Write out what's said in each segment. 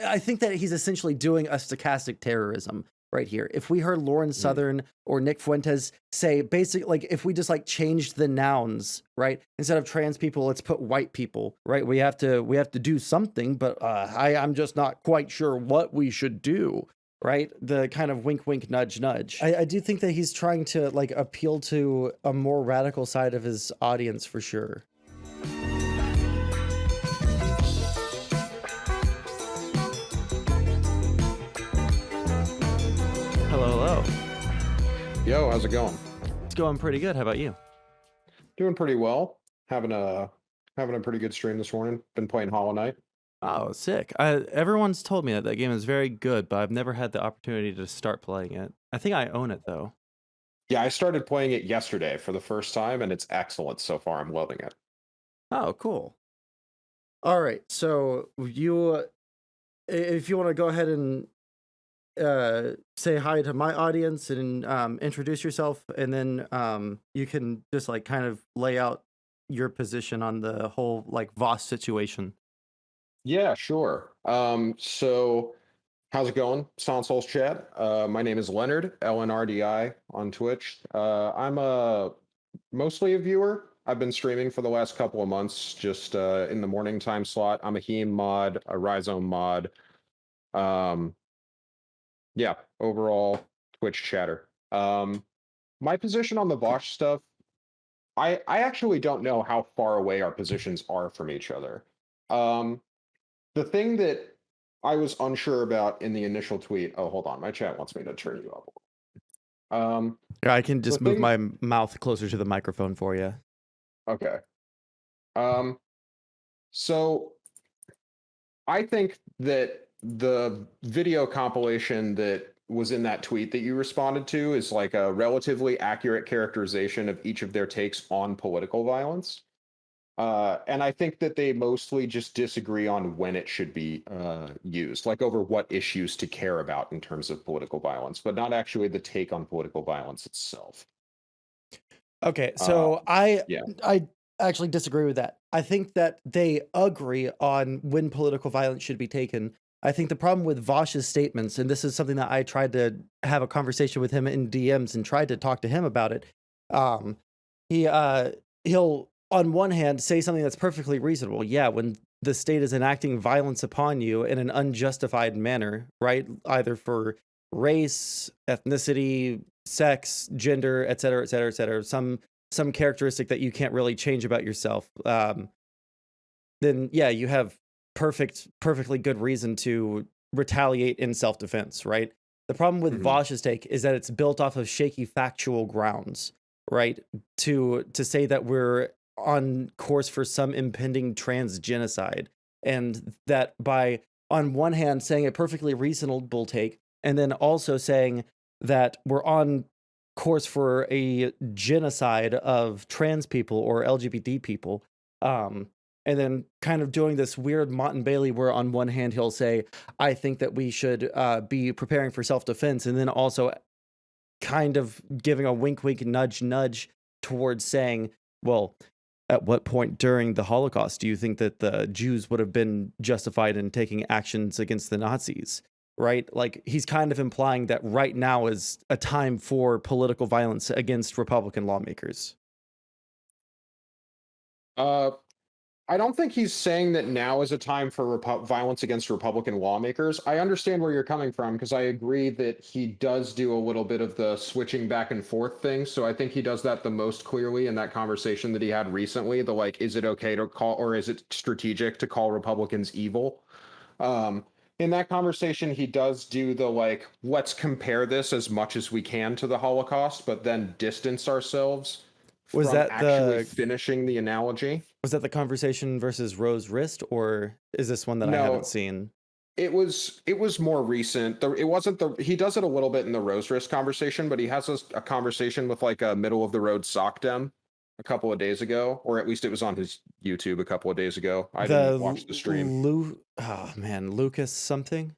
I think that he's essentially doing a stochastic terrorism right here. If we heard Lauren Southern or Nick Fuentes say basically, like, if we just like changed the nouns, right, instead of trans people, let's put white people, right? We have to do something, but I'm just not quite sure what we should do. Right, the kind of wink, wink, nudge, nudge. I do think that he's trying to like appeal to a more radical side of his audience for sure. Hello. Yo, how's it going? It's going pretty good. How about you? Doing pretty well. Having a pretty good stream this morning. Been playing Hollow Knight. Oh, sick. Everyone's told me that that game is very good, but I've never had the opportunity to start playing it. I think I own it, though. Yeah, I started playing it yesterday for the first time, and it's excellent so far. I'm loving it. Oh, cool. All right, so if you want to go ahead and say hi to my audience and introduce yourself, and then you can just like kind of lay out your position on the whole like Vaush situation. Yeah, sure. So how's it going? Sonsol's chat. My name is Leonard, LNRDI on Twitch. I'm mostly a viewer. I've been streaming for the last couple of months, just in the morning time slot. I'm a Heme mod, a Rhizome mod. Yeah, overall Twitch chatter. My position on the Vaush stuff, I actually don't know how far away our positions are from each other. The thing that I was unsure about in the initial tweet. Oh, hold on, my chat wants me to turn you up. I can just move my mouth closer to the microphone for you. Okay. So I think that the video compilation that was in that tweet that you responded to is like a relatively accurate characterization of each of their takes on political violence. And I think that they mostly just disagree on when it should be used, like over what issues to care about in terms of political violence, but not actually the take on political violence itself. Okay, so I actually disagree with that. I think that they agree on when political violence should be taken. I think the problem with Vaush's statements, and this is something that I tried to have a conversation with him in DMs and tried to talk to him about it. He'll on one hand say something that's perfectly reasonable. Yeah, when the state is enacting violence upon you in an unjustified manner, right? Either for race, ethnicity, sex, gender, et cetera, et cetera, et cetera, some characteristic that you can't really change about yourself, then yeah, you have perfectly good reason to retaliate in self-defense, right? The problem with Vaush's take is that it's built off of shaky factual grounds, right? To say that we're on course for some impending trans genocide, and that by on one hand saying a perfectly reasonable take, and then also saying that we're on course for a genocide of trans people or LGBT people, and then kind of doing this weird Mott and Bailey where on one hand he'll say, I think that we should be preparing for self-defense, and then also kind of giving a wink, wink, nudge, nudge towards saying, well, at what point during the Holocaust do you think that the Jews would have been justified in taking actions against the Nazis? Right? Like, he's kind of implying that right now is a time for political violence against Republican lawmakers. I don't think he's saying that now is a time for violence against Republican lawmakers. I understand where you're coming from, because I agree that he does do a little bit of the switching back and forth thing. So I think he does that the most clearly in that conversation that he had recently. The like, is it okay to call, or is it strategic to call Republicans evil? In that conversation, he does do the like, let's compare this as much as we can to the Holocaust, but then distance ourselves Was from that actually finishing the analogy. Was that the conversation versus Rose Wrist, or is this one that I haven't seen? It was more recent. It wasn't he does it a little bit in the Rose Wrist conversation, but he has a conversation with like a middle of the road sock dem a couple of days ago, or at least it was on his YouTube a couple of days ago. I didn't watch the stream. Oh man, Lucas something.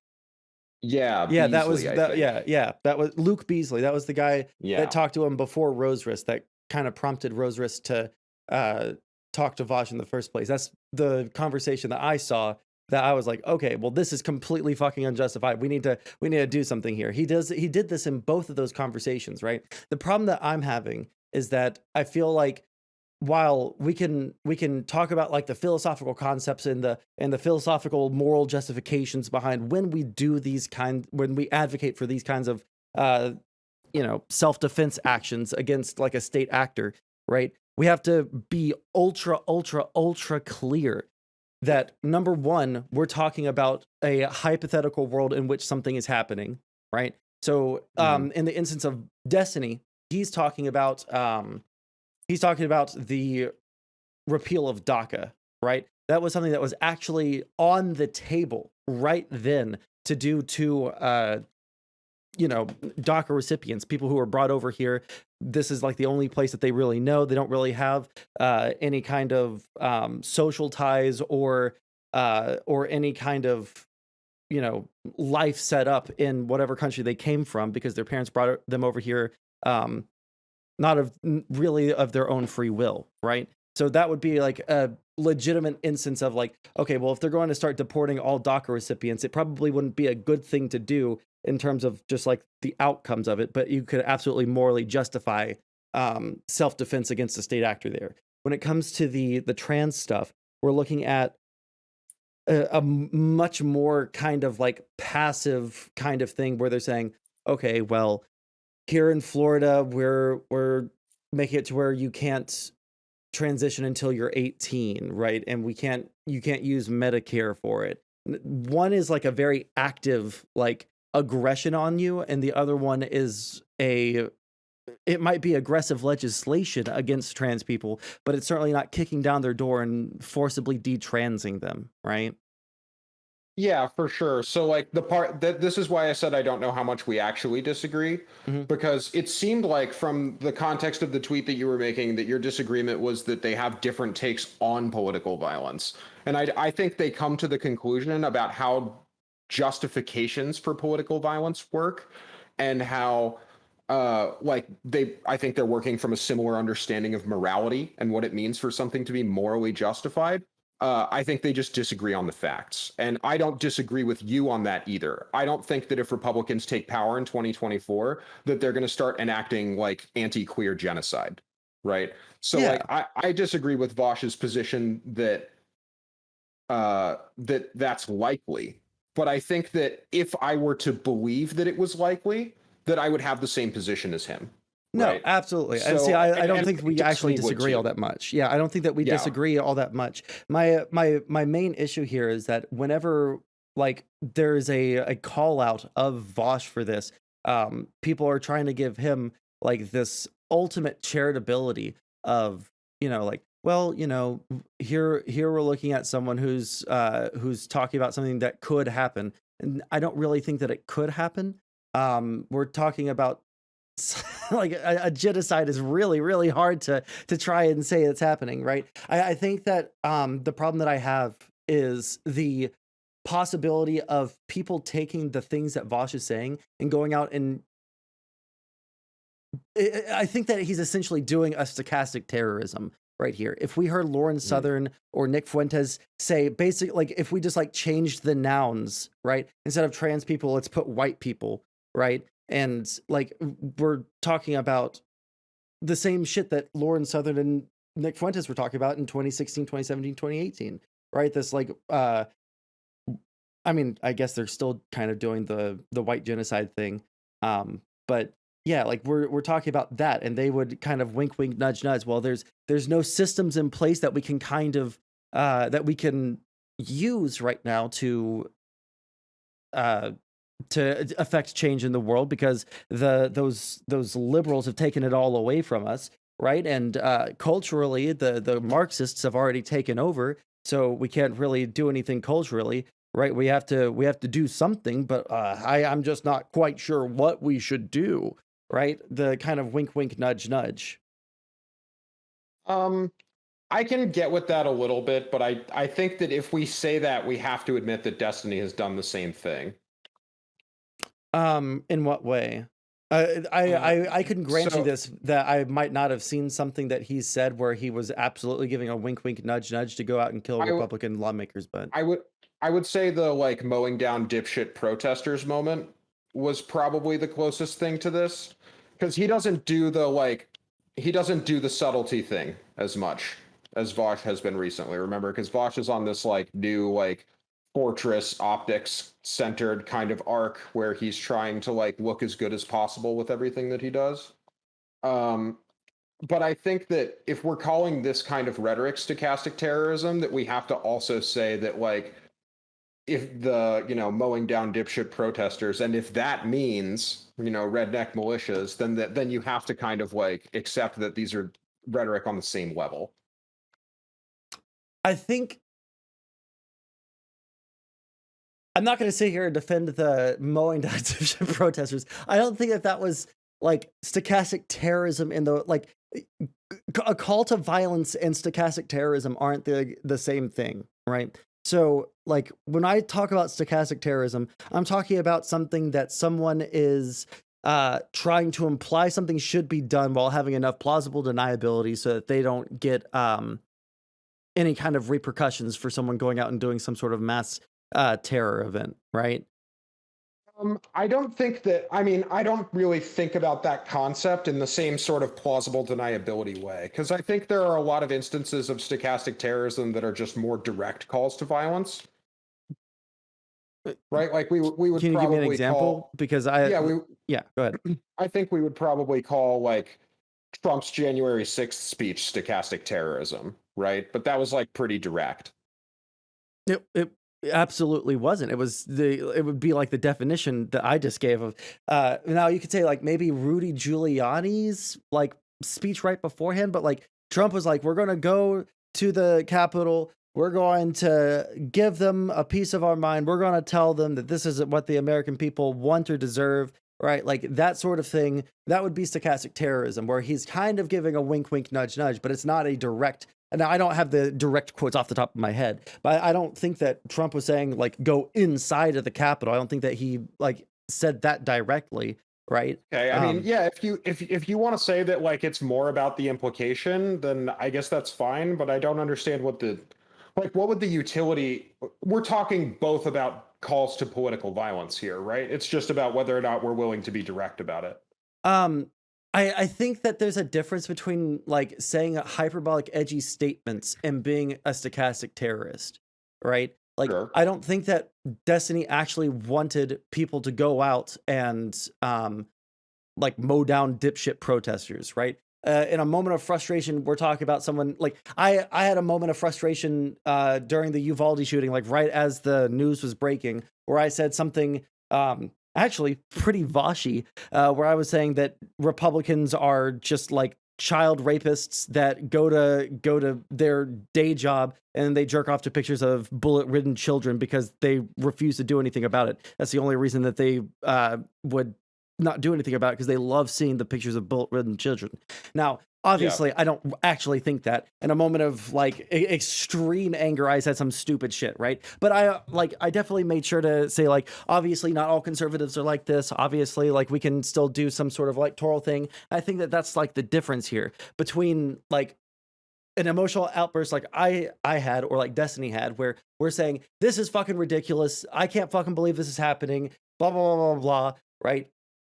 Yeah, yeah, Beasley, that was Luke Beasley. That was the guy that talked to him before Rose Wrist. That kind of prompted Rose Wrist to talk to Vaush in the first place. That's the conversation that I saw that I was like, okay, well, this is completely fucking unjustified. We need to do something here. He did this in both of those conversations, right? The problem that I'm having is that I feel like while we can talk about like the philosophical concepts and the philosophical moral justifications behind when we advocate for these kinds of uh self-defense actions against like a state actor, right? We have to be ultra ultra ultra clear that number one, we're talking about a hypothetical world in which something is happening, right? So Mhm. in the instance of Destiny, he's talking about the repeal of DACA, right? That was something that was actually on the table right then to do to DACA recipients, people who are brought over here. This is like the only place that they really know. They don't really have any kind of social ties or any kind of life set up in whatever country they came from because their parents brought them over here, um, not really of their own free will, right? So that would be like a legitimate instance of like, okay, well, if they're going to start deporting all DACA recipients, it probably wouldn't be a good thing to do in terms of just like the outcomes of it, but you could absolutely morally justify self-defense against a state actor there. When it comes to the trans stuff, we're looking at much more kind of like passive kind of thing where they're saying, okay, well, here in Florida, we're making it to where you can't transition until you're 18, right? And you can't use Medicare for it. One is like a very active like aggression on you, and the other one is it might be aggressive legislation against trans people, but it's certainly not kicking down their door and forcibly detransing them, right? Yeah, for sure. So like the part that this is why I said I don't know how much we actually disagree, Hmm. because it seemed like from the context of the tweet that you were making that your disagreement was that they have different takes on political violence. And I think they come to the conclusion about how justifications for political violence work and how like I think they're working from a similar understanding of morality and what it means for something to be morally justified. I think they just disagree on the facts. And I don't disagree with you on that either. I don't think that if Republicans take power in 2024, that they're going to start enacting like anti-queer genocide. Right. So Yeah. like I disagree with Vaush's position that that's likely. But I think that if I were to believe that it was likely, that I would have the same position as him. No, Right. absolutely. And see, So I don't and think I think we actually Destiny would disagree all too. that much. Yeah, I don't think that we Yeah. disagree all that much. My main issue here is that whenever like there's a call out of Vosh for this, people are trying to give him like this ultimate charitability of, like, well, here we're looking at someone who's talking about something that could happen. And I don't really think that it could happen. We're talking about like a genocide is really really hard to try and say it's happening, right? I think that the problem that I have is the possibility of people taking the things that Vosh is saying and going out and I think that he's essentially doing a stochastic terrorism right here. If we heard Lauren Mm. Southern or Nick Fuentes say basic, like if we just like changed the nouns, right? Instead of trans people, let's put white people, right? And like we're talking about the same shit that Lauren Southern and Nick Fuentes were talking about in 2016, 2017, 2018, right? This like I mean, I guess they're still kind of doing the white genocide thing. But yeah, like we're talking about that, and they would kind of wink, wink, nudge, nudge. Well, there's no systems in place that we can kind of that we can use right now uh, to affect change in the world because those liberals have taken it all away from us, right? And culturally, the Marxists have already taken over, so we can't really do anything culturally, right? We have to do something, but I'm just not quite sure what we should do, right? The kind of wink, wink, nudge, nudge. Um, I can get with that a little bit, but I think that if we say that, we have to admit that Destiny has done the same thing. In what way? I couldn't grant you So this that I might not have seen something that he said where he was absolutely giving a wink, wink, nudge, nudge to go out and kill I w- Republican lawmakers, but I would I would say the like mowing down dipshit protesters moment was probably the closest thing to this, because he doesn't do the subtlety thing as much as Vaush has been recently. Remember, because Vaush is on this like new like fortress optics centered kind of arc where he's trying to like look as good as possible with everything that he does. Um, but I think that if we're calling this kind of rhetoric stochastic terrorism, that we have to also say that like if the mowing down dipshit protesters, and if that means redneck militias, then you have to kind of like accept that these are rhetoric on the same level. I think I'm not going to sit here and defend the mowing down protesters. I don't think that was like stochastic terrorism in the like a call to violence and stochastic terrorism aren't the same thing, right? So like when I talk about stochastic terrorism, I'm talking about something that someone is trying to imply something should be done while having enough plausible deniability so that they don't get any kind of repercussions for someone going out and doing some sort of mass terror event, right? I don't think that, I mean, I don't really think about that concept in the same sort of plausible deniability way, because I think there are a lot of instances of stochastic terrorism that are just more direct calls to violence, right? Like we would Can you give me an probably example? call, Because yeah, go ahead. I think we would probably call like Trump's January 6th speech stochastic terrorism, right? But that was like pretty direct. It absolutely wasn't. It would be like the definition that I just gave of now you could say like maybe Rudy Giuliani's like speech right beforehand, but like Trump was like, we're gonna go to the Capitol, we're going to give them a piece of our mind, we're gonna tell them that this isn't what the American people want or deserve, right? Like that sort of thing. That would be stochastic terrorism, where he's kind of giving a wink wink nudge nudge, but it's not a direct. Now, I don't have the direct quotes off the top of my head, but I don't think that Trump was saying like go inside of the Capitol. I don't think that he like said that directly, right? Okay, I mean, yeah, if you want to say that like it's more about the implication, then I guess that's fine, but I don't understand what would the utility, we're talking both about calls to political violence here, right? It's just about whether or not we're willing to be direct about it. Um, I think that there's a difference between like saying hyperbolic, edgy statements and being a stochastic terrorist, right? Like, Sure. I don't think that Destiny actually wanted people to go out and like mow down dipshit protesters, right? In a moment of frustration, we're talking about someone like I had a moment of frustration during the Uvalde shooting, like right as the news was breaking, where I said something actually pretty Vaushy, where I was saying that Republicans are just like child rapists that go to their day job and they jerk off to pictures of bullet-ridden children because they refuse to do anything about it. That's the only reason that they would not do anything about it, because they love seeing the pictures of bullet-ridden children. Now, obviously, I don't actually think that. In a moment of like extreme anger, I said some stupid shit, right? But I definitely made sure to say like, obviously, not all conservatives are like this. Obviously, like we can still do some sort of electoral thing. I think that that's like the difference here between like an emotional outburst like I had, or like Destiny had, where we're saying this is fucking ridiculous. I can't fucking believe this is happening. Blah blah blah blah blah. Right?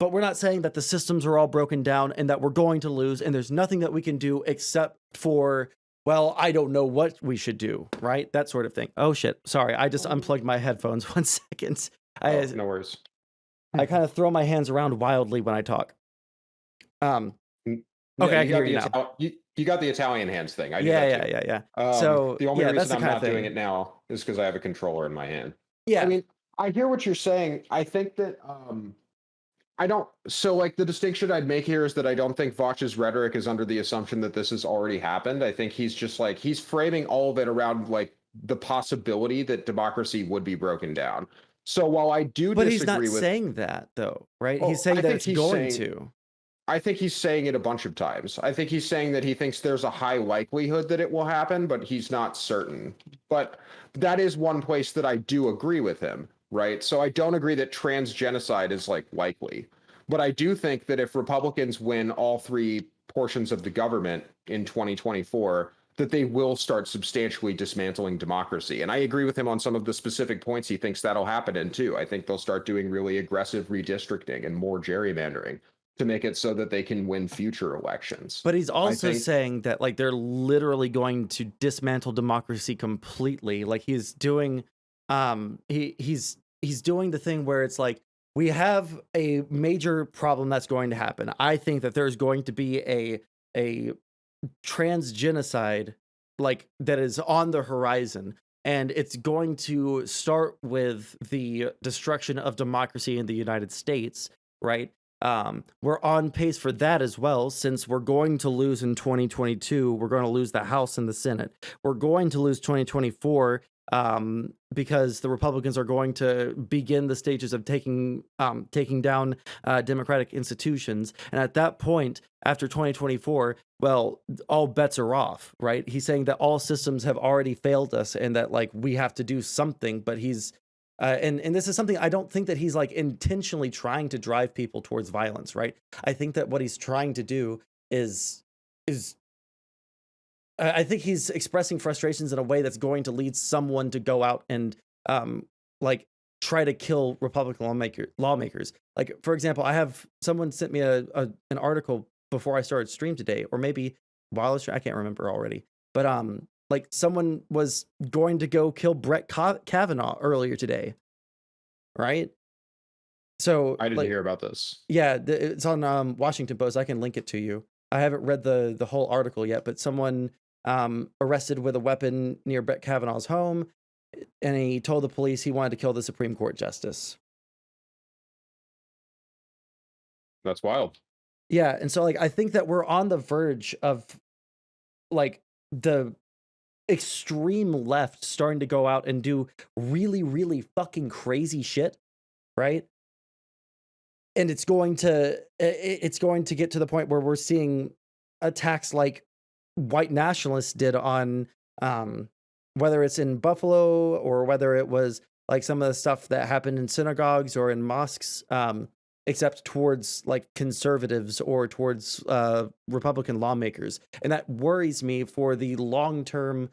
But we're not saying that the systems are all broken down and that we're going to lose and there's nothing that we can do except for, well, I don't know what we should do, right? That sort of thing. Oh shit, sorry, I just unplugged my headphones. 1 second. No worries. I kind of throw my hands around wildly when I talk. Okay, I can hear you now. You got the Italian hands thing. I do Yeah, that too. yeah. So the only that's reason the I'm kind not of doing thing. it now is because I have a controller in my hand. Yeah. I mean, I hear what you're saying. I think that I don't. So, like, the distinction I'd make here is that I don't think Vaush's rhetoric is under the assumption that this has already happened. I think he's just like he's framing all of it around like the possibility that democracy would be broken down. So while I do But disagree he's not with, saying that though, right? well, He's saying I that think it's he's going saying to. I think he's saying it a bunch of times. I think he's saying that he thinks there's a high likelihood that it will happen, but he's not certain. But that is one place that I do agree with him, right? So I don't agree that transgenocide is like likely. But I do think that if Republicans win all three portions of the government in 2024, that they will start substantially dismantling democracy. And I agree with him on some of the specific points he thinks that'll happen in too. I think they'll start doing really aggressive redistricting and more gerrymandering to make it so that they can win future elections. But he's I also think saying that like they're literally going to dismantle democracy completely. Like he's doing he's doing the thing where it's like we have a major problem that's going to happen. I think that there's going to be a trans genocide like that is on the horizon, and it's going to start with the destruction of democracy in the United States, right? We're on pace for that as well, since we're going to lose in 2022. We're going to lose the House and the Senate. We're going to lose 2024 because the Republicans are going to begin the stages of taking down democratic institutions. And at that point, after 2024, well, all bets are off, right? He's saying that all systems have already failed us and that like we have to do something, but he's and this is something I don't think that he's like intentionally trying to drive people towards violence, right? I think that what he's trying to do is I think he's expressing frustrations in a way that's going to lead someone to go out and like try to kill Republican lawmakers. Like for example, I have someone sent me an article before I started stream today, or maybe while I was I can't remember already, but like someone was going to go kill Brett Kavanaugh earlier today, right? So I didn't like hear about this. yeah, it's on Washington Post. I can link it to you. I haven't read the whole article yet, but someone arrested with a weapon near Brett Kavanaugh's home, and he told the police he wanted to kill the Supreme Court justice. That's wild. Yeah, and so like I think that we're on the verge of like the extreme left starting to go out and do really, really fucking crazy shit, right? And it's going to get to the point where we're seeing attacks like white nationalists did on whether it's in Buffalo or whether it was like some of the stuff that happened in synagogues or in mosques, except towards like conservatives or towards Republican lawmakers. And that worries me for the long-term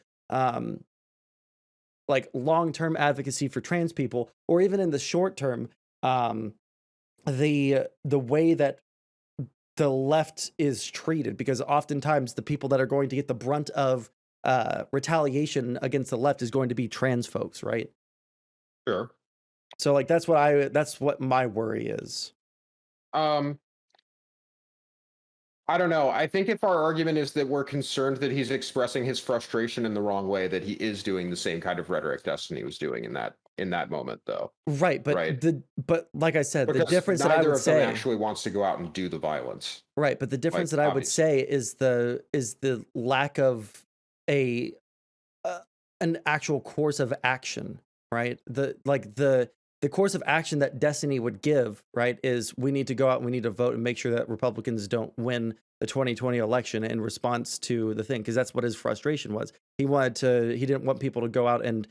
long-term advocacy for trans people, or even in the short term, the way that the left is treated, because oftentimes the people that are going to get the brunt of retaliation against the left is going to be trans folks, right? Sure. So like that's what my worry is. Um, I don't know. I think if our argument is that we're concerned that he's expressing his frustration in the wrong way, that he is doing the same kind of rhetoric Destiny was doing in that moment, though. Right, but Right. but like I said, Because the difference that I neither would of them say actually wants to go out and do the violence. right, but the difference Like, that I would obviously. say is the lack of a an actual course of action, right? The course of action that Destiny would give, right, is we need to go out and we need to vote and make sure that Republicans don't win the 2020 election in response to the thing, because that's what his frustration was. He didn't want people to go out and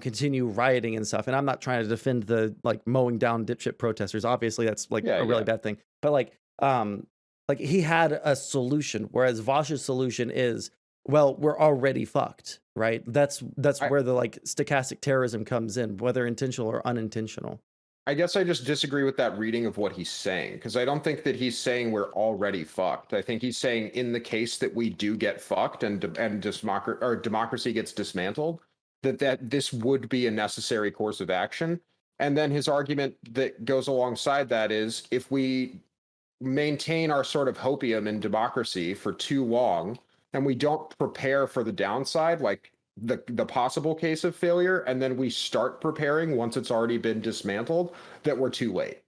continue rioting and stuff. And I'm not trying to defend the like mowing down dipshit protesters. Obviously, that's like Yeah, a really yeah. bad thing. But like he had a solution, whereas Vaush's solution is, well, we're already fucked, right? That's I, where the like stochastic terrorism comes in, whether intentional or unintentional. I guess I just disagree with that reading of what he's saying, because I don't think that he's saying we're already fucked. I think he's saying in the case that we do get fucked and democracy gets dismantled, that this would be a necessary course of action. And then his argument that goes alongside that is if we maintain our sort of hopium in democracy for too long and we don't prepare for the downside, like the possible case of failure, and then we start preparing once it's already been dismantled, that we're too late.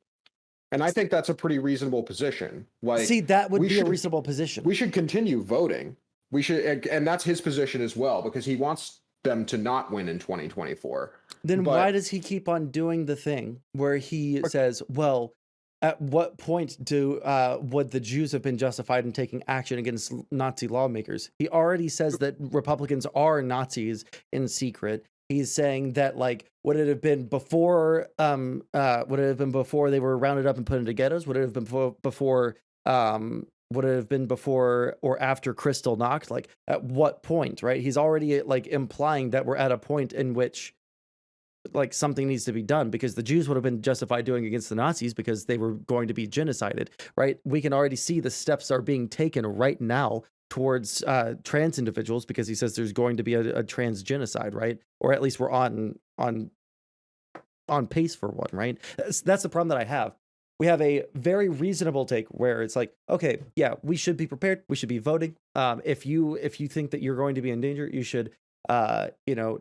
And I think that's a pretty reasonable position. Like, See, that would we be a should reasonable position. we should continue voting. We should, and that's his position as well, because he wants them to not win in 2024. Then why But does he keep on doing the thing where he says, well, at what point would the Jews have been justified in taking action against Nazi lawmakers? He already says that Republicans are Nazis in secret. He's saying that like would it have been before they were rounded up and put into ghettos? Would it have been before Would it have been before or after Crystal knocked? Like, at what point, right? He's already like implying that we're at a point in which like something needs to be done because the Jews would have been justified doing against the Nazis because they were going to be genocided, right? We can already see the steps are being taken right now towards trans individuals because he says there's going to be a trans genocide, right? Or at least we're on pace for one, right? That's the problem that I have. We have a very reasonable take where it's like, okay, yeah, we should be prepared. We should be voting. If you think that you're going to be in danger, you should,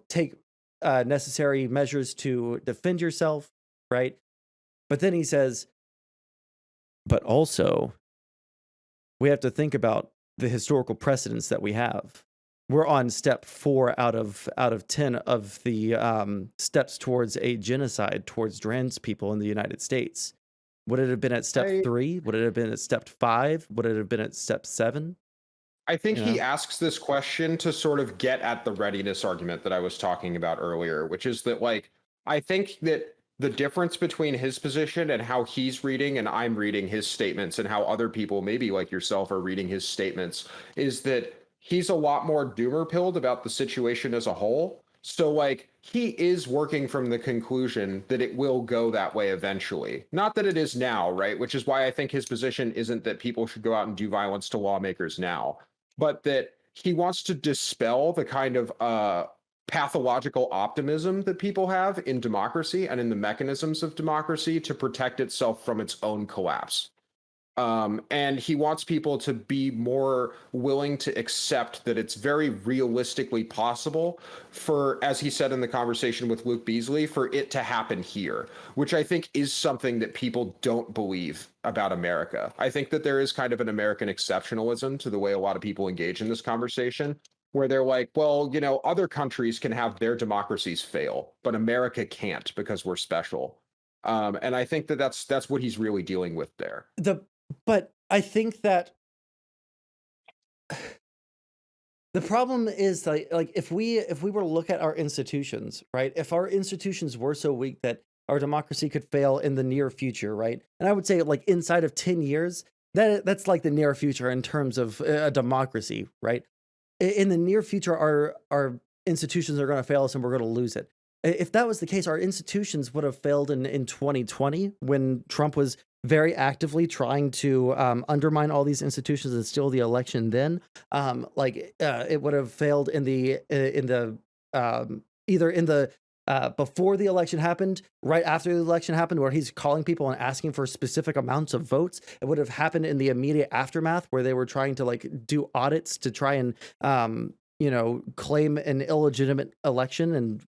take necessary measures to defend yourself, right? But then he says, but also we have to think about the historical precedents that we have. We're on step 4 out of 10 of the steps towards a genocide towards trans people in the United States. Would it have been at step I 3? Would it have been at step 5? Would it have been at step 7? I think You he know? asks this question to sort of get at the readiness argument that I was talking about earlier, which is that, like, I think that the difference between his position and how he's reading and I'm reading his statements and how other people, maybe like yourself, are reading his statements is that he's a lot more doomer pilled about the situation as a whole. So, like, he is working from the conclusion that it will go that way eventually. Not that it is now, right? Which is why I think his position isn't that people should go out and do violence to lawmakers now, but that he wants to dispel the kind of pathological optimism that people have in democracy and in the mechanisms of democracy to protect itself from its own collapse. And he wants people to be more willing to accept that it's very realistically possible for, as he said in the conversation with Luke Beasley, for it to happen here, which I think is something that people don't believe about America. I think that there is kind of an American exceptionalism to the way a lot of people engage in this conversation, where they're like, well, other countries can have their democracies fail, but America can't because we're special. And I think that that's what he's really dealing with there. But I think that the problem is like if we were to look at our institutions, right? If our institutions were so weak that our democracy could fail in the near future, right? And I would say like inside of 10 years, that's like the near future in terms of a democracy, right? In the near future, our institutions are going to fail us and we're going to lose it. If that was the case, our institutions would have failed in 2020 when Trump was very actively trying to undermine all these institutions and steal the election. Then, it would have failed in the either in the before the election happened, right after the election happened, where he's calling people and asking for specific amounts of votes. It would have happened in the immediate aftermath, where they were trying to like do audits to try and claim an illegitimate election, and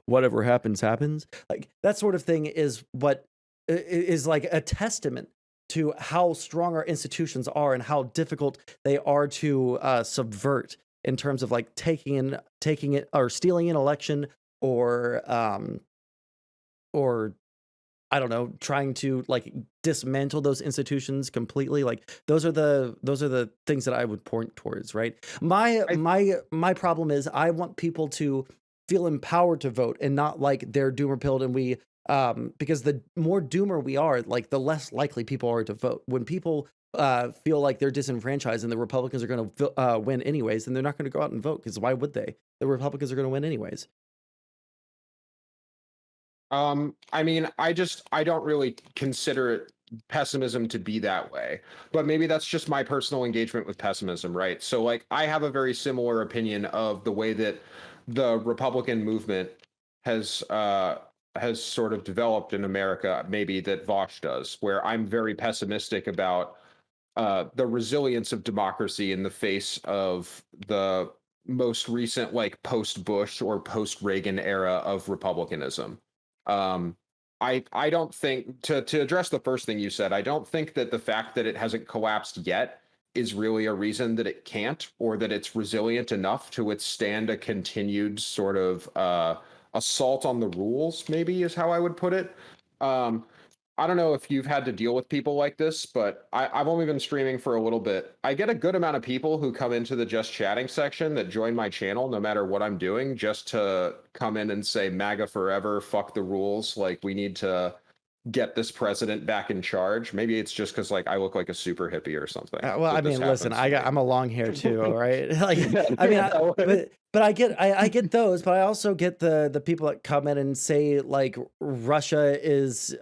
whatever happens happens. Like that sort of thing is what is like a testament to how strong our institutions are and how difficult they are to subvert in terms of like taking it or stealing an election, or I don't know, trying to like dismantle those institutions completely. Like those are the things that I would point towards, right? My I my problem is I want people to feel empowered to vote and not like they're doomer pilled, and we because the more doomer we are, like the less likely people are to vote. When people feel like they're disenfranchised and the Republicans are going to win anyways, then they're not going to go out and vote because why would they? The Republicans are going to win anyways. I mean, I don't really consider it pessimism to be that way, but maybe that's just my personal engagement with pessimism, right? So like I have a very similar opinion of the way that the Republican movement has has sort of developed in America, maybe that Vaush does, where I'm very pessimistic about the resilience of democracy in the face of the most recent like post Bush or post Reagan era of republicanism. um, I don't think, to address the first thing you said, I don't think that the fact that it hasn't collapsed yet is really a reason that it can't, or that it's resilient enough to withstand a continued sort of assault on the rules, maybe is how I would put it. Um, I don't know if you've had to deal with people like this, but I've only been streaming for a little bit. I get a good amount of people who come into the just chatting section that join my channel no matter what I'm doing, just to come in and say MAGA forever, fuck the rules. Like we need to get this president back in charge. Maybe it's just because like I look like a super hippie or something Well, I that this mean, listen, happens to me. I'm a long hair too, all right? Like, Yeah, I mean, but I get those, but I also get the people that come in and say like Russia is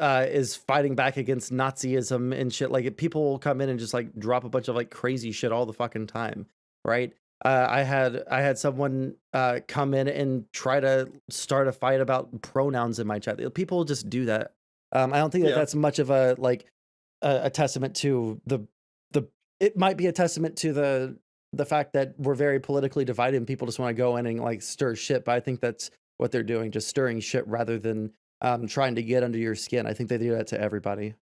fighting back against Nazism and shit. Like, people will come in and just like drop a bunch of like crazy shit all the fucking time, right? I had someone come in and try to start a fight about pronouns in my chat. People just do that. I don't think that yeah. that's much of a like a testament to the it might be a testament to the fact that we're very politically divided and people just want to go in and like stir shit, but I think that's what they're doing, just stirring shit rather than trying to get under your skin. I think they do that to everybody.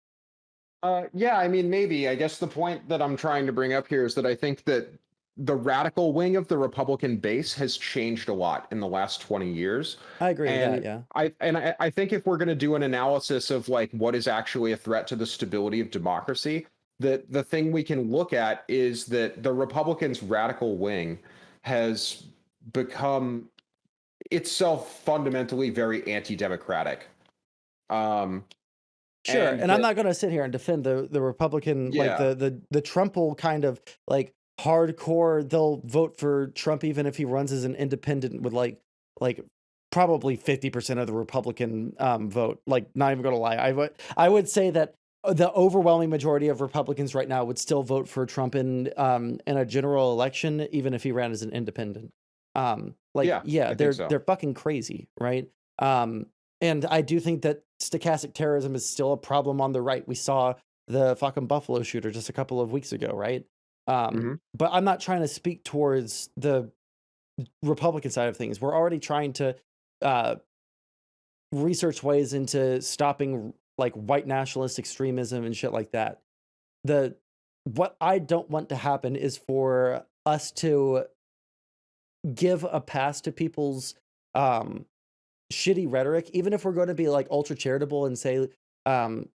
Yeah, I mean, maybe. I guess the point that I'm trying to bring up here is that I think that the radical wing of the Republican base has changed a lot in the last 20 years. I agree with that, And yeah. I think if we're going to do an analysis of like what is actually a threat to the stability of democracy, that the thing we can look at is that the Republicans' radical wing has become itself fundamentally very anti-democratic. Um, Sure, and and I'm that, not going to sit here and defend the Republican, like yeah, the Trumpal kind of like hardcore. They'll vote for Trump even if he runs as an independent with like probably 50% of the Republican vote. Like, not even going to lie, I would say that the overwhelming majority of Republicans right now would still vote for Trump in a general election even if he ran as an independent. Like, yeah, yeah, I think they're so. fucking crazy, right? And I do think that stochastic terrorism is still a problem on the right. We saw the fucking Buffalo shooter just a couple of weeks ago, right? Hmm. But I'm not trying to speak towards the Republican side of things. We're already trying to uh, research ways into stopping like white nationalist extremism and shit like that. The What I don't want to happen is for us to give a pass to people's um, shitty rhetoric, even if we're going to be like ultra charitable and say, um,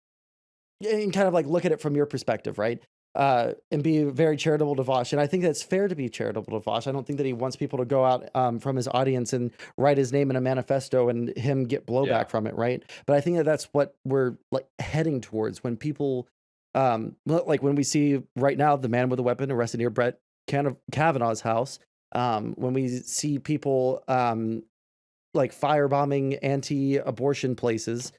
and kind of like look at it from your perspective, right? And be very charitable to Vaush. And I think that's fair to be charitable to Vaush. I don't think that he wants people to go out from his audience and write his name in a manifesto and him get Yeah. blowback from it, right? But I think that that's what we're like heading towards when people, like when we see right now the man with a weapon arrested near Brett Kavanaugh's house. When we see people like firebombing anti-abortion places,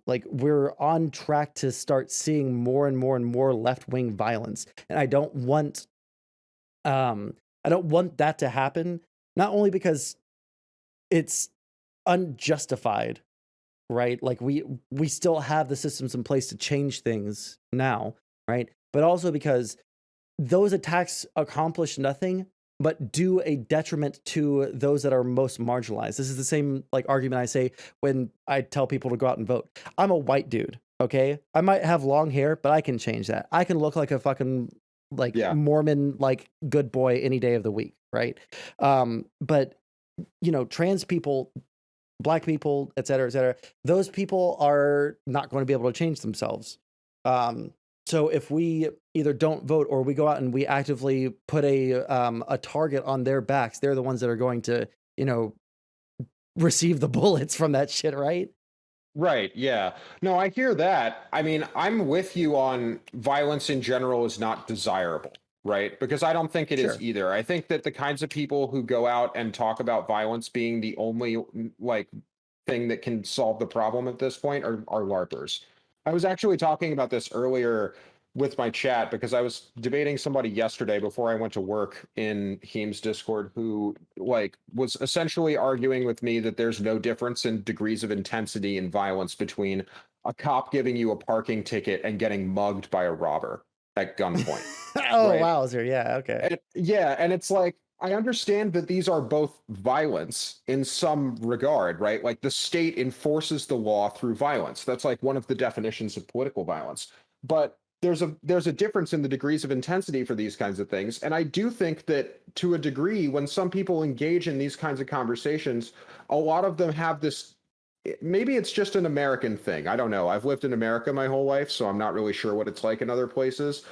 like we're on track to start seeing more and more and more left-wing violence, and I don't want that to happen, not only because it's unjustified, right? Like we still have the systems in place to change things now, right? But also because those attacks accomplish nothing but do a detriment to those that are most marginalized. This is the same like argument I say when I tell people to go out and vote. I'm a white dude, okay? I might have long hair, but I can change that. I can look like a fucking like Yeah. Mormon like good boy any day of the week, right? But trans people, black people, et cetera, those people are not going to be able to change themselves. So if we either don't vote or we go out and we actively put a target on their backs, they're the ones that are going to, receive the bullets from that shit, right? Right. Yeah. No, I hear that. I mean, I'm with you on violence in general is not desirable, right? Because I don't think it is Sure. either. I think that the kinds of people who go out and talk about violence being the only like thing that can solve the problem at this point are LARPers. I was actually talking about this earlier with my chat because I was debating somebody yesterday before I went to work in Heem's Discord who like was essentially arguing with me that there's no difference in degrees of intensity and violence between a cop giving you a parking ticket and getting mugged by a robber at gunpoint, Oh right? wow, sir. Yeah. Okay. And yeah, and it's like I understand that these are both violence in some regard, right? Like the state enforces the law through violence. That's like one of the definitions of political violence. But there's a difference in the degrees of intensity for these kinds of things. And I do think that to a degree, when some people engage in these kinds of conversations, a lot of them have this maybe it's just an American thing. I don't know. I've lived in America my whole life, so I'm not really sure what it's like in other places.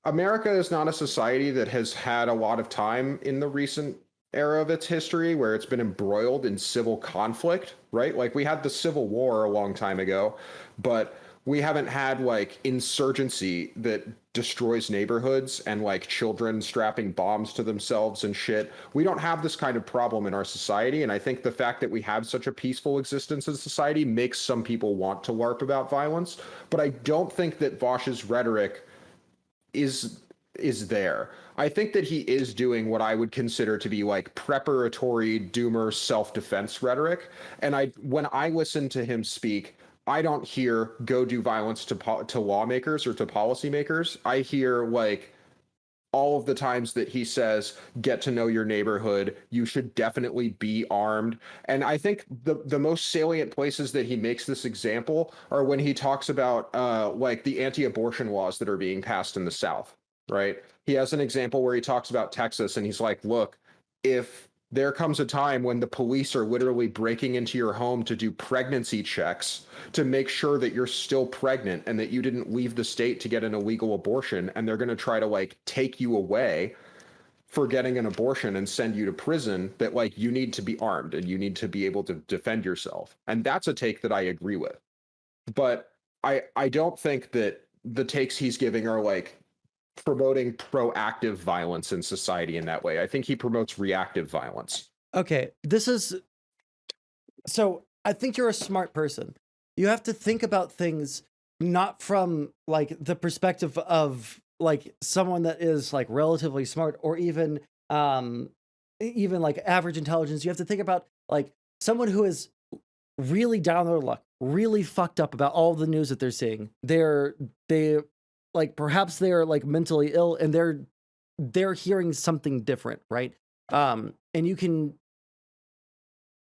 America is not a society that has had a lot of time in the recent era of its history where it's been embroiled in civil conflict, right? Like we had the Civil War a long time ago, but we haven't had like insurgency that destroys neighborhoods and like children strapping bombs to themselves and shit. We don't have this kind of problem in our society. And I think the fact that we have such a peaceful existence in society makes some people want to LARP about violence. But I don't think that Vaush's rhetoric is there. I think that he is doing what I would consider to be like preparatory doomer self-defense rhetoric. And when I listen to him speak, I don't hear go do violence to lawmakers or to policymakers. I hear like all of the times that he says get to know your neighborhood, you should definitely be armed. And I think the most salient places that he makes this example are when he talks about like the anti-abortion laws that are being passed in the South, right? He has an example where he talks about Texas and he's like, look, if there comes a time when the police are literally breaking into your home to do pregnancy checks to make sure that you're still pregnant and that you didn't leave the state to get an illegal abortion, and they're going to try to like take you away for getting an abortion and send you to prison, that like you need to be armed and you need to be able to defend yourself. And that's a take that I agree with. But I don't think that the takes he's giving are like promoting proactive violence in society in that way. I think he promotes reactive violence. Okay, this is so I think you're a smart person. You have to think about things not from like the perspective of like someone that is like relatively smart or even like average intelligence. You have to think about like someone who is really down their luck, really fucked up about all the news that they're seeing. They like perhaps they're like mentally ill and they're hearing something different, right? And you can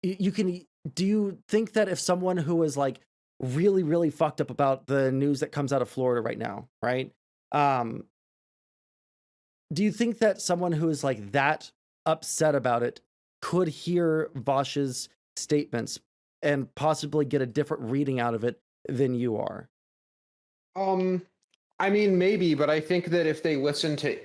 do you think that if someone who is like really really fucked up about the news that comes out of Florida right now, right? Um do you think that someone who is like that upset about it could hear Vosh's statements and possibly get a different reading out of it than you are? Um, I mean, maybe, but I think that if they listen to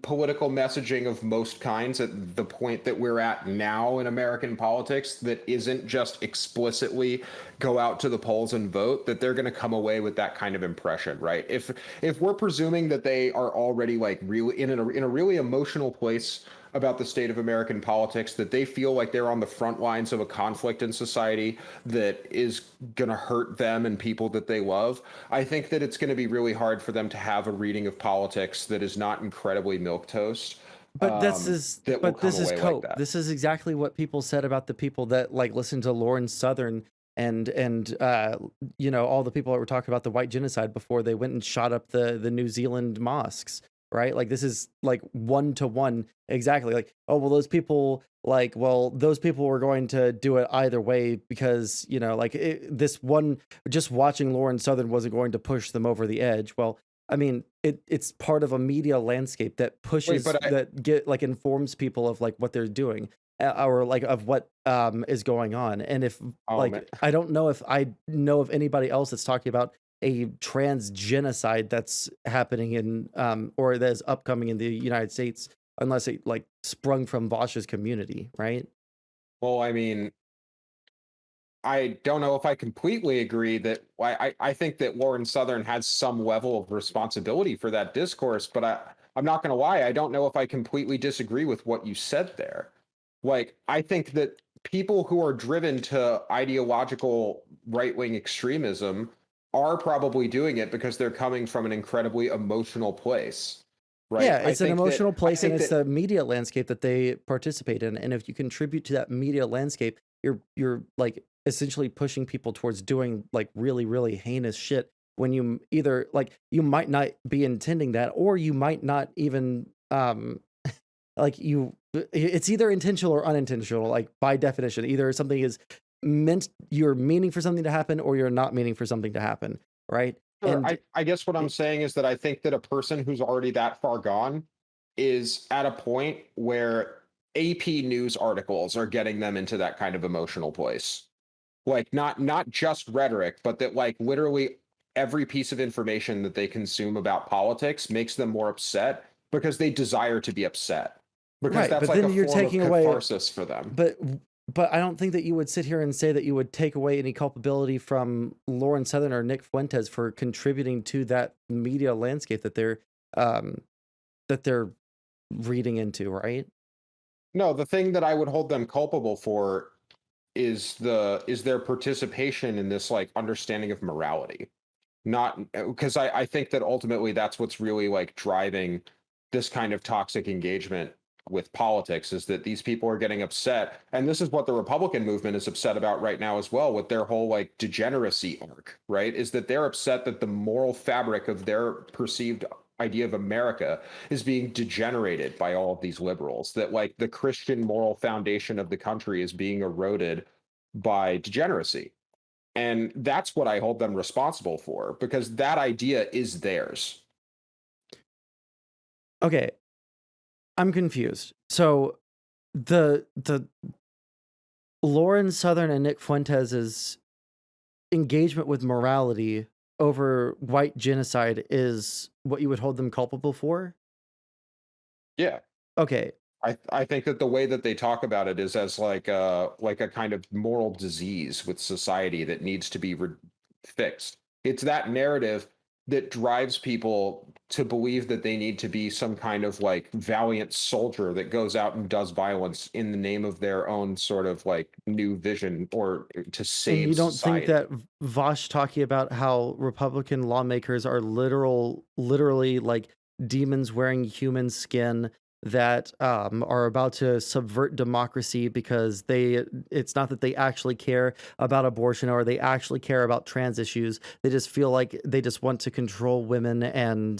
political messaging of most kinds at the point that we're at now in American politics, that isn't just explicitly go out to the polls and vote, that they're going to come away with that kind of impression, right? If we're presuming that they are already like really in a really emotional place about the state of American politics, that they feel like they're on the front lines of a conflict in society that is going to hurt them and people that they love, I think that it's going to be really hard for them to have a reading of politics that is not incredibly milquetoast. That will But come this is away like cope. that. This is exactly what people said about the people that like listened to Lauren Southern and you know all the people that were talking about the white genocide before they went and shot up the New Zealand mosques, right? Like this is like one to one exactly. Like oh well those people were going to do it either way because you know like this one just watching Lauren Southern wasn't going to push them over the edge. Well, I mean, it's part of a media landscape that Wait, pushes but that get like informs people of like what they're doing or like of what is going on. And if oh man, like I don't know if I know of anybody else that's talking about a trans genocide that's happening in or that is upcoming in the United States unless it like sprung from Vosh's community, right? well, I mean, I don't know if I completely agree that I think that Lauren Southern has some level of responsibility for that discourse, but I'm not going to lie, I don't know if I completely disagree with what you said there. Like, I think that people who are driven to ideological right-wing extremism are probably doing it because they're coming from an incredibly emotional place, right? Yeah, I it's an think that emotional I place and think it's that the media landscape that they participate in. And if you contribute to that media landscape, you're like essentially pushing people towards doing like really, really heinous shit when you either like you might not be intending that or you might not even like you it's either intentional or unintentional, like by definition. Either something is meant you're meaning for something to happen or you're not meaning for something to happen, right? sure. And I guess what I'm saying is that I think that a person who's already that far gone is at a point where AP news articles are getting them into that kind of emotional place. Like not just rhetoric, but that like literally every piece of information that they consume about politics makes them more upset because they desire to be upset. because Right, that's but like a then you're form of taking away catharsis for them. but but I don't think that you would sit here and say that you would take away any culpability from Lauren Southern or Nick Fuentes for contributing to that media landscape um that they're reading into, right? No, the thing that I would hold them culpable for is their participation in this like understanding of morality. Not because I think that ultimately that's what's really like driving this kind of toxic engagement with politics is that these people are getting upset. And this is what the Republican movement is upset about right now as well with their whole like degeneracy arc, right? Is that they're upset that the moral fabric of their perceived idea of America is being degenerated by all of these liberals, that like the Christian moral foundation of the country is being eroded by degeneracy. And that's what I hold them responsible for because that idea is theirs. Okay, I'm confused. So the Lauren Southern and Nick Fuentes' engagement with morality over white genocide is what you would hold them culpable for? Yeah. Okay. I think that the way that they talk about it is as like a kind of moral disease with society that needs to be fixed. It's that narrative that drives people to believe that they need to be some kind of like valiant soldier that goes out and does violence in the name of their own sort of like new vision or to And save you don't think society. that Vaush talking about how Republican lawmakers are literally like demons wearing human skin that are about to subvert democracy because it's not that they actually care about abortion or they actually care about trans issues. They just feel like they just want to control women and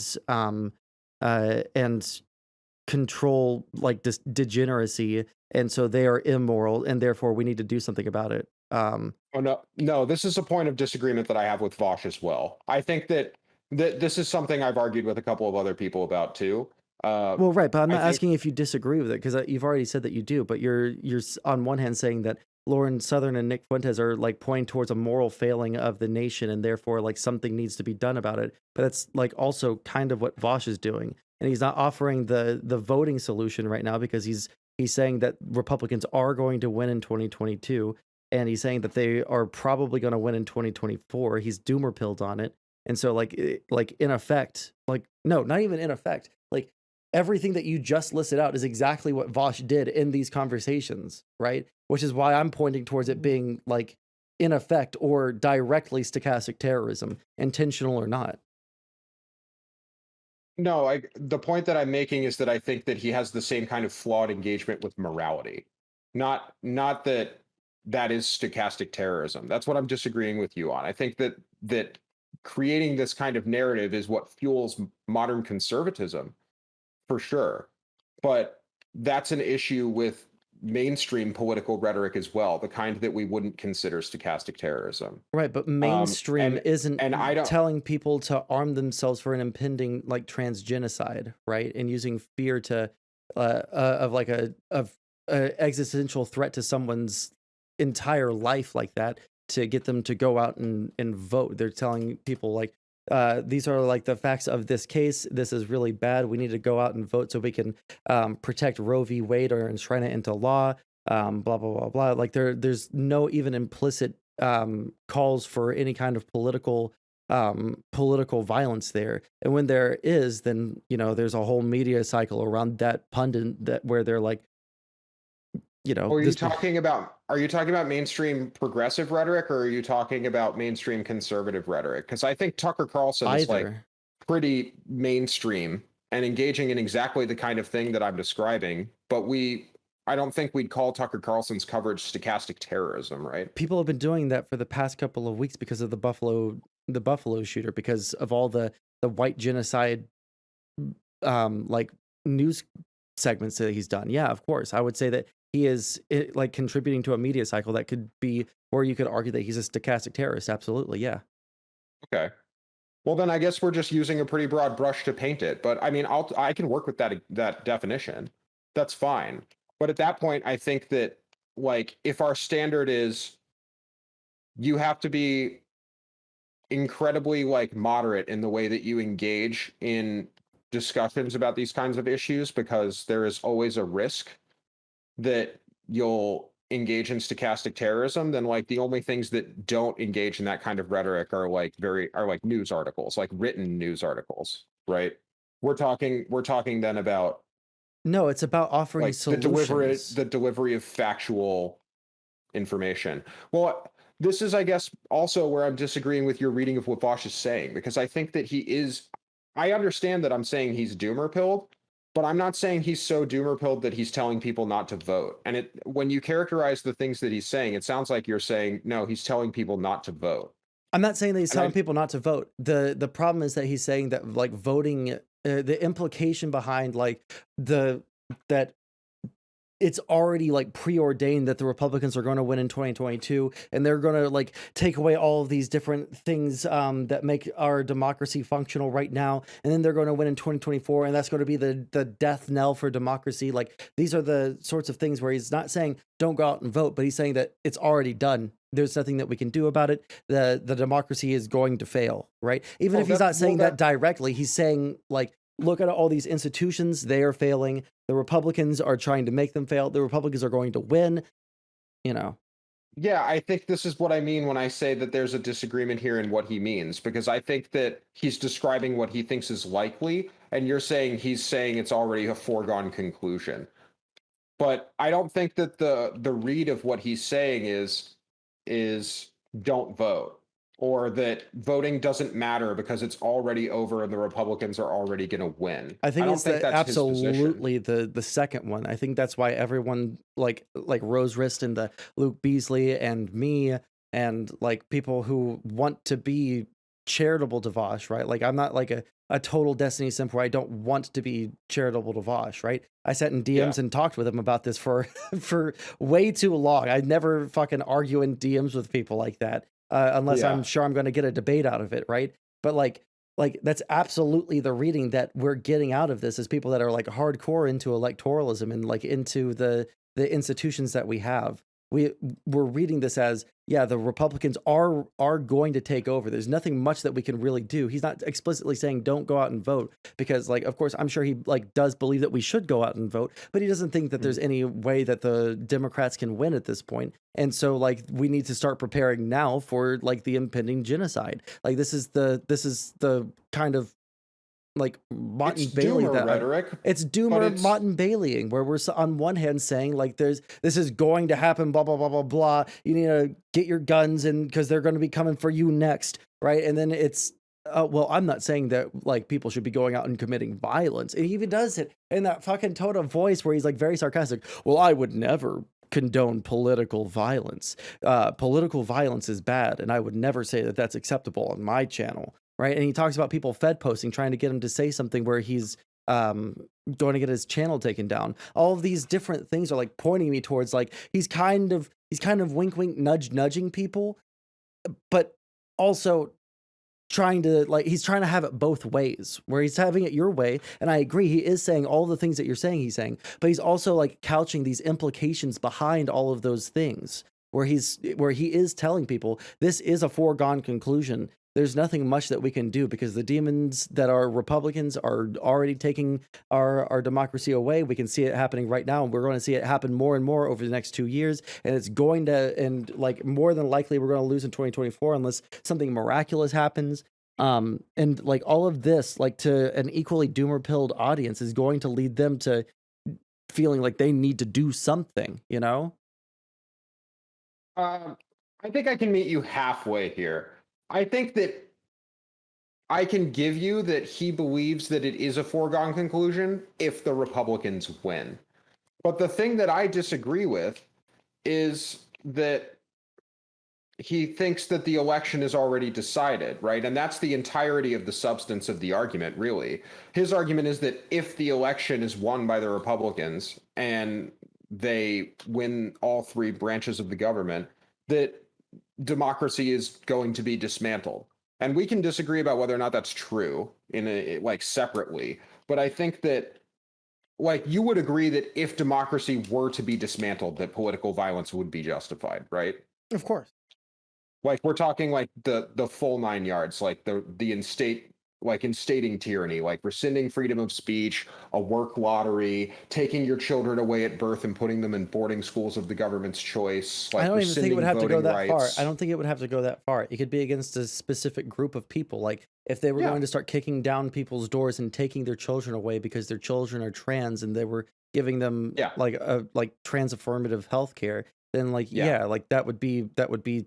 control like this degeneracy, and so they are immoral and therefore we need to do something about it. Oh no, no, this is a point of disagreement that I have with Vosh as well. I think that this is something I've argued with a couple of other people about too. Uh, Well, right, but I'm I not think asking if you disagree with it because you've already said that you do. But on one hand saying that Lauren Southern and Nick Fuentes are like pointing towards a moral failing of the nation, and therefore like something needs to be done about it. But that's like also kind of what Vosh is doing, and he's not offering the voting solution right now because he's saying that Republicans are going to win in 2022, and he's saying that they are probably going to win in 2024. He's doomer pilled on it, and so like in effect, like no, not even in effect, like everything that you just listed out is exactly what Vosh did in these conversations, right? Which is why I'm pointing towards it being like in effect or directly stochastic terrorism, intentional or not. no, I the point that I'm making is that I think that he has the same kind of flawed engagement with morality. Not that that is stochastic terrorism. That's what I'm disagreeing with you on. I think that creating this kind of narrative is what fuels modern conservatism for sure. But that's an issue with mainstream political rhetoric as well, the kind that we wouldn't consider stochastic terrorism. Right, but Um, mainstream and and I isn't don't. telling people to arm themselves for an impending like transgenocide, right? And using fear to of like a existential threat to someone's entire life like that to get them to go out and vote. They're telling people like these are like the facts of this case. This is really bad. We need to go out and vote so we can protect Roe v. Wade or enshrine it into law. Blah blah blah blah. Like there's no even implicit calls for any kind of political violence there. And when there is, then there's a whole media cycle around that pundit that where they're like, Are you this talking about mainstream progressive rhetoric or are you talking about mainstream conservative rhetoric? Because I think Tucker Carlson is like either. pretty mainstream and engaging in exactly the kind of thing that I'm describing, but I don't think we'd call Tucker Carlson's coverage stochastic terrorism, right? People have been doing that for the past couple of weeks because of the Buffalo shooter, because of all the white genocide like news segments that he's done. Yeah, of course. I would say that he is like contributing to a media cycle that could be where you could argue that he's a stochastic terrorist. Absolutely. Yeah. Okay. Well, then I guess we're just using a pretty broad brush to paint it. But I mean, I can work with that definition. That's fine. But at that point, I think that like if our standard is you have to be incredibly like moderate in the way that you engage in discussions about these kinds of issues because there is always a risk that you'll engage in stochastic terrorism, then like the only things that don't engage in that kind of rhetoric are like news articles, like written news articles, right? We're talking then about No, it's about offering like solutions. the delivery of factual information. Well, this is, I guess, also where I'm disagreeing with your reading of what Vaush is saying, because I think that he is. I understand that I'm saying he's doomer pilled, but I'm not saying he's so doomer pilled that he's telling people not to vote. And when you characterize the things that he's saying, it sounds like you're saying no, he's telling people not to vote. I'm not saying that he's And telling I people not to vote. The problem is that he's saying that like voting, the implication behind like the that it's already like preordained that the Republicans are going to win in 2022, and they're going to like take away all of these different things that make our democracy functional right now, and then they're going to win in 2024, and that's going to be the death knell for democracy. Like these are the sorts of things where he's not saying don't go out and vote, but he's saying that it's already done. There's nothing that we can do about it. The democracy is going to fail, right? Even if he's not saying that directly, he's saying like, look at all these institutions, they are failing. The Republicans are trying to make them fail. The Republicans are going to win, you know. Yeah, I think this is what I mean when I say that there's a disagreement here in what he means, because I think that he's describing what he thinks is likely, and you're saying he's saying it's already a foregone conclusion. But I don't think that the read of what he's saying is don't vote, or that voting doesn't matter because it's already over and the Republicans are already going to win. I I think don't it's think the that's his position. absolutely the second one. I think that's why everyone like Rose Wrist and the Luke Beasley and me and like people who want to be charitable to Vosh, right? Like I'm not like a total Destiny simp where I don't want to be charitable to Vosh, right? I sat in Yeah, DMs and talked with him about this for for way too long. I never fucking argue in DMs with people like that unless I'm yeah. sure I'm going to get a debate out of it, right? But like that's absolutely the reading that we're getting out of this is people that are like hardcore into electoralism and like into the institutions that we have. We're reading this as yeah, the Republicans are going to take over. There's nothing much that we can really do. He's not explicitly saying don't go out and vote because like of course I'm sure he like does believe that we should go out and vote, but he doesn't think that there's any way that the Democrats can win at this point. And so like we need to start preparing now for like the impending genocide. Like this is the kind of like Mott It's and Bailey doomer that rhetoric, it's but doomer Mott and Baileying where we're on one hand saying like this is going to happen, blah blah blah blah blah. You need to get your guns and because they're going to be coming for you next, right? And then it's well, I'm not saying that like people should be going out and committing violence. And he even does it in that fucking tone of voice where he's like very sarcastic. Well, I would never condone political violence. Political violence is bad, and I would never say that that's acceptable on my channel, right? And he talks about people Fed posting, trying to get him to say something where he's going to get his channel taken down. All of these different things are like pointing me towards like he's kind of wink wink nudging people, but also trying to like he's trying to have it both ways where he's having it your way, and I agree he is saying all the things that you're saying he's saying, but he's also like couching these implications behind all of those things where he is telling people this is a foregone conclusion. There's nothing much that we can do because the demons that are Republicans are already taking our democracy away. We can see it happening right now, and we're going to see it happen more and more over the next 2 years. And it's going to, and like more than likely, we're going to lose in 2024 unless something miraculous happens. And like all of this, like to an equally doomer pilled audience, is going to lead them to feeling like they need to do something, you know? um, I think I can meet you halfway here. I think that I can give you that he believes that it is a foregone conclusion if the Republicans win. But the thing that I disagree with is that he thinks that the election is already decided, right? And that's the entirety of the substance of the argument, really. His argument is that if the election is won by the Republicans and they win all three branches of the government, that democracy is going to be dismantled. And we can disagree about whether or not that's true in a like separately, but I think that like you would agree that if democracy were to be dismantled, that political violence would be justified, right? Of course. Like we're talking like the full 9 yards, like the instate like instating tyranny, like rescinding freedom of speech, a work lottery, taking your children away at birth and putting them in boarding schools of the government's choice, I like don't even think it would rescinding have to go voting that far. I rights. don't think it would have to go that far. It could be against a specific group of people. Like if they were Yeah, going to start kicking down people's doors and taking their children away because their children are trans and they were giving them yeah, like trans affirmative health care, then like yeah. yeah, like that would be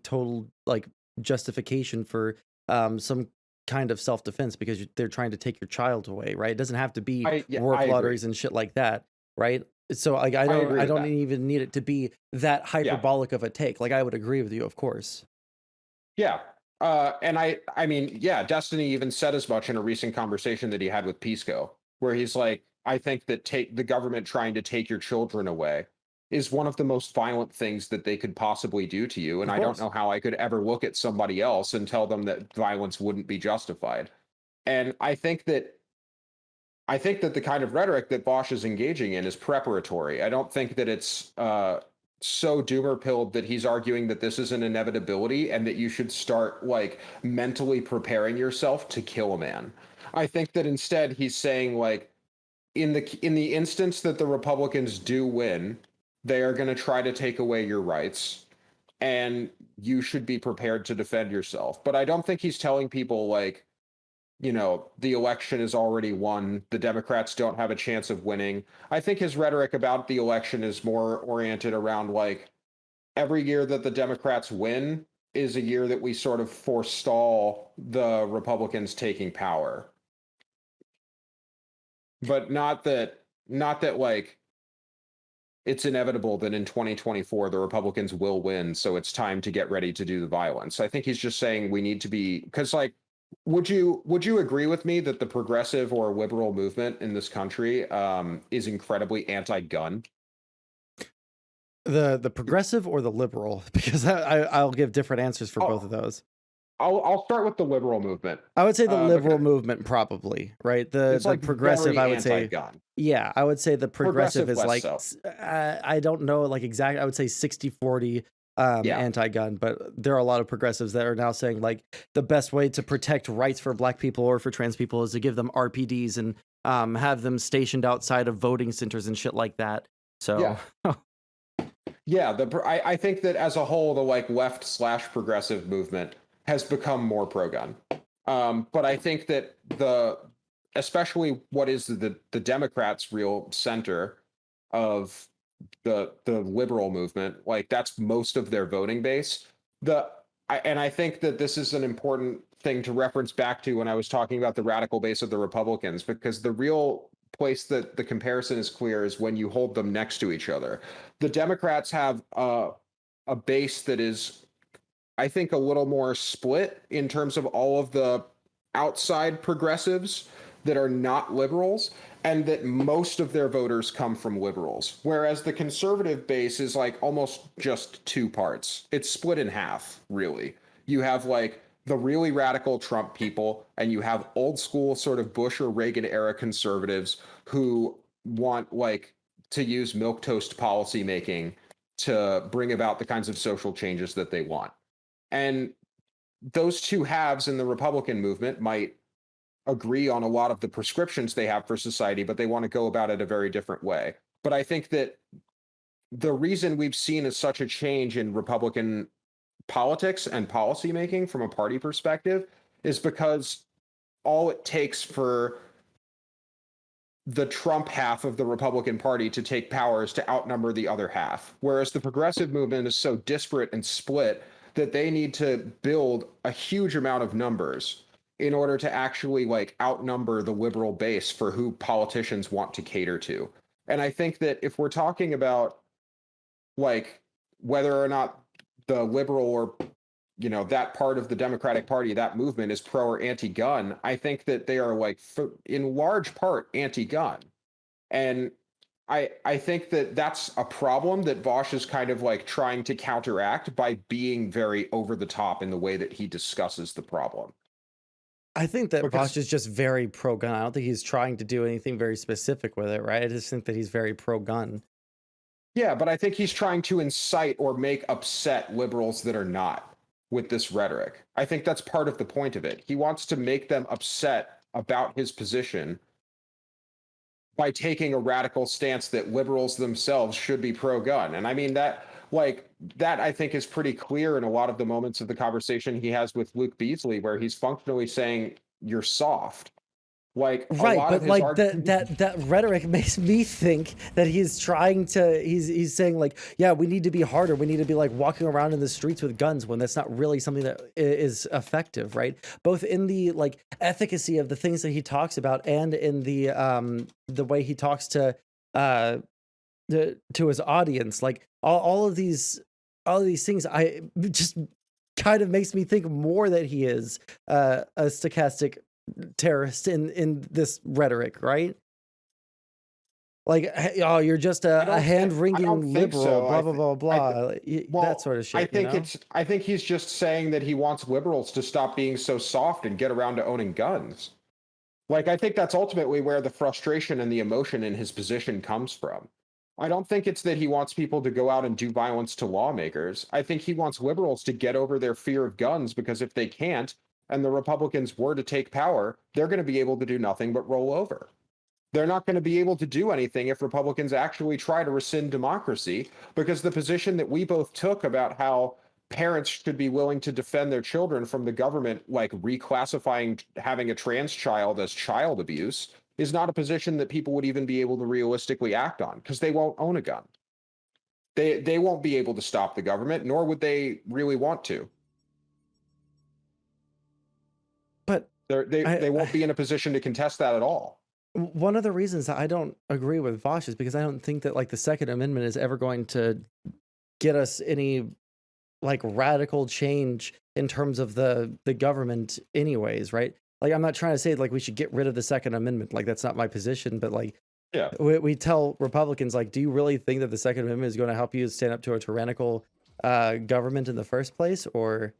total like justification for some kind of self-defense because they're trying to take your child away, right? It doesn't have to be I work agree. lotteries and shit like that, right? So like I agree I with don't that. even need it to be that Yeah, hyperbolic of a take. Like I would agree with you, of course. yeah. And I mean, yeah, Destiny even said as much in a recent conversation that he had with Pisco, where he's like, I think that take the government trying to take your children away is one of the most violent things that they could possibly do to you. And Of I don't course. know how I could ever look at somebody else and tell them that violence wouldn't be justified. And I think that the kind of rhetoric that Vaush is engaging in is preparatory. I don't think that it's so doomer pilled that he's arguing that this is an inevitability and that you should start like mentally preparing yourself to kill a man. I think that instead he's saying like in the instance that the Republicans do win, they are going to try to take away your rights and you should be prepared to defend yourself. But I don't think he's telling people like the election is already won. The Democrats don't have a chance of winning. I think his rhetoric about the election is more oriented around like every year that the Democrats win is a year that we sort of forestall the Republicans taking power. But not that like it's inevitable that in 2024 the Republicans will win, so it's time to get ready to do the violence. I think he's just saying we need to be because like would you agree with me that the progressive or liberal movement in this country is incredibly anti-gun? The progressive or the liberal? Because I'll give different answers for both of I'll those. I'll start with the liberal movement I would say the liberal because movement probably, right? it's The like progressive, very I would say, anti-gun. yeah, I would say the progressive Progressive is less like so. I don't know like exact. I would say 60-40 Yeah, anti-gun, but there are a lot of progressives that are now saying like the best way to protect rights for black people or for trans people is to give them RPDs and have them stationed outside of voting centers and shit like that. So yeah. Yeah, I think that as a whole, the like left slash progressive movement has become more pro gun. But I think that especially what is the Democrats' real center of the liberal movement, like that's most of their voting base. And I think that this is an important thing to reference back to when I was talking about the radical base of the Republicans, because the real place that the comparison is clear is when you hold them next to each other. The Democrats have a base that is, I think, a little more split in terms of all of the outside progressives that are not liberals, and that most of their voters come from liberals. Whereas the conservative base is like almost just two parts. It's split in half, really. You have like the really radical Trump people, and you have old school sort of Bush or Reagan era conservatives who want like to use milk toast policy making to bring about the kinds of social changes that they want. And those two halves in the Republican movement might agree on a lot of the prescriptions they have for society, but they want to go about it a very different way. But I think that the reason we've seen is such a change in Republican politics and policymaking from a party perspective is because all it takes for the Trump half of the Republican Party to take power is to outnumber the other half. Whereas the progressive movement is so disparate and split that they need to build a huge amount of numbers in order to actually like outnumber the liberal base for who politicians want to cater to. And I think that if we're talking about like whether or not the liberal or that part of the Democratic Party, that movement is pro or anti-gun, I think that they are like in large part anti-gun. And I think that that's a problem that Vaush is kind of like trying to counteract by being very over the top in the way that he discusses the problem. I think that Vaush Because is just very pro gun. I don't think he's trying to do anything very specific with it, right? I just think that he's very pro gun. yeah, but I think he's trying to incite or make upset liberals that are not with this rhetoric. I think that's part of the point of it. He wants to make them upset about his position by taking a radical stance that liberals themselves should be pro-gun. And I mean that I think is pretty clear in a lot of the moments of the conversation he has with Luke Beasley, where he's functionally saying you're soft. Like a Right, lot of but his like argument. that rhetoric makes me think that he's trying to he's saying like, yeah, we need to be harder. We need to be like walking around in the streets with guns when that's not really something that is effective, right? Both in the like efficacy of the things that he talks about and in the way he talks uh to his audience. Like all of these things I just kind of makes me think more that he is a stochastic terrorist in this rhetoric, right? Like, oh, you're just a hand I don't wringing think liberal, so. blah blah blah I th- blah, that well, sort of shit, you know? I think he's just saying that he wants liberals to stop being so soft and get around to owning guns. Like, I think that's ultimately where the frustration and the emotion in his position comes from. I don't think it's that he wants people to go out and do violence to lawmakers. I think he wants liberals to get over their fear of guns, because if they can't, and the Republicans were to take power, they're going to be able to do nothing but roll over. They're not going to be able to do anything if Republicans actually try to rescind democracy, because the position that we both took about how parents should be willing to defend their children from the government, like reclassifying having a trans child as child abuse, is not a position that people would even be able to realistically act on, because they won't own a gun. They won't be able to stop the government, nor would they really want to. But They won't be in a position to contest that at all. one of the reasons that I don't agree with Vaush is because I don't think that like the Second Amendment is ever going to get us any like radical change in terms of the government anyways, right? Like I'm not trying to say like we should get rid of the Second Amendment, like that's not my position, but like Yeah. we tell Republicans like, do you really think that the Second Amendment is going to help you stand up to a tyrannical government in the first place? Or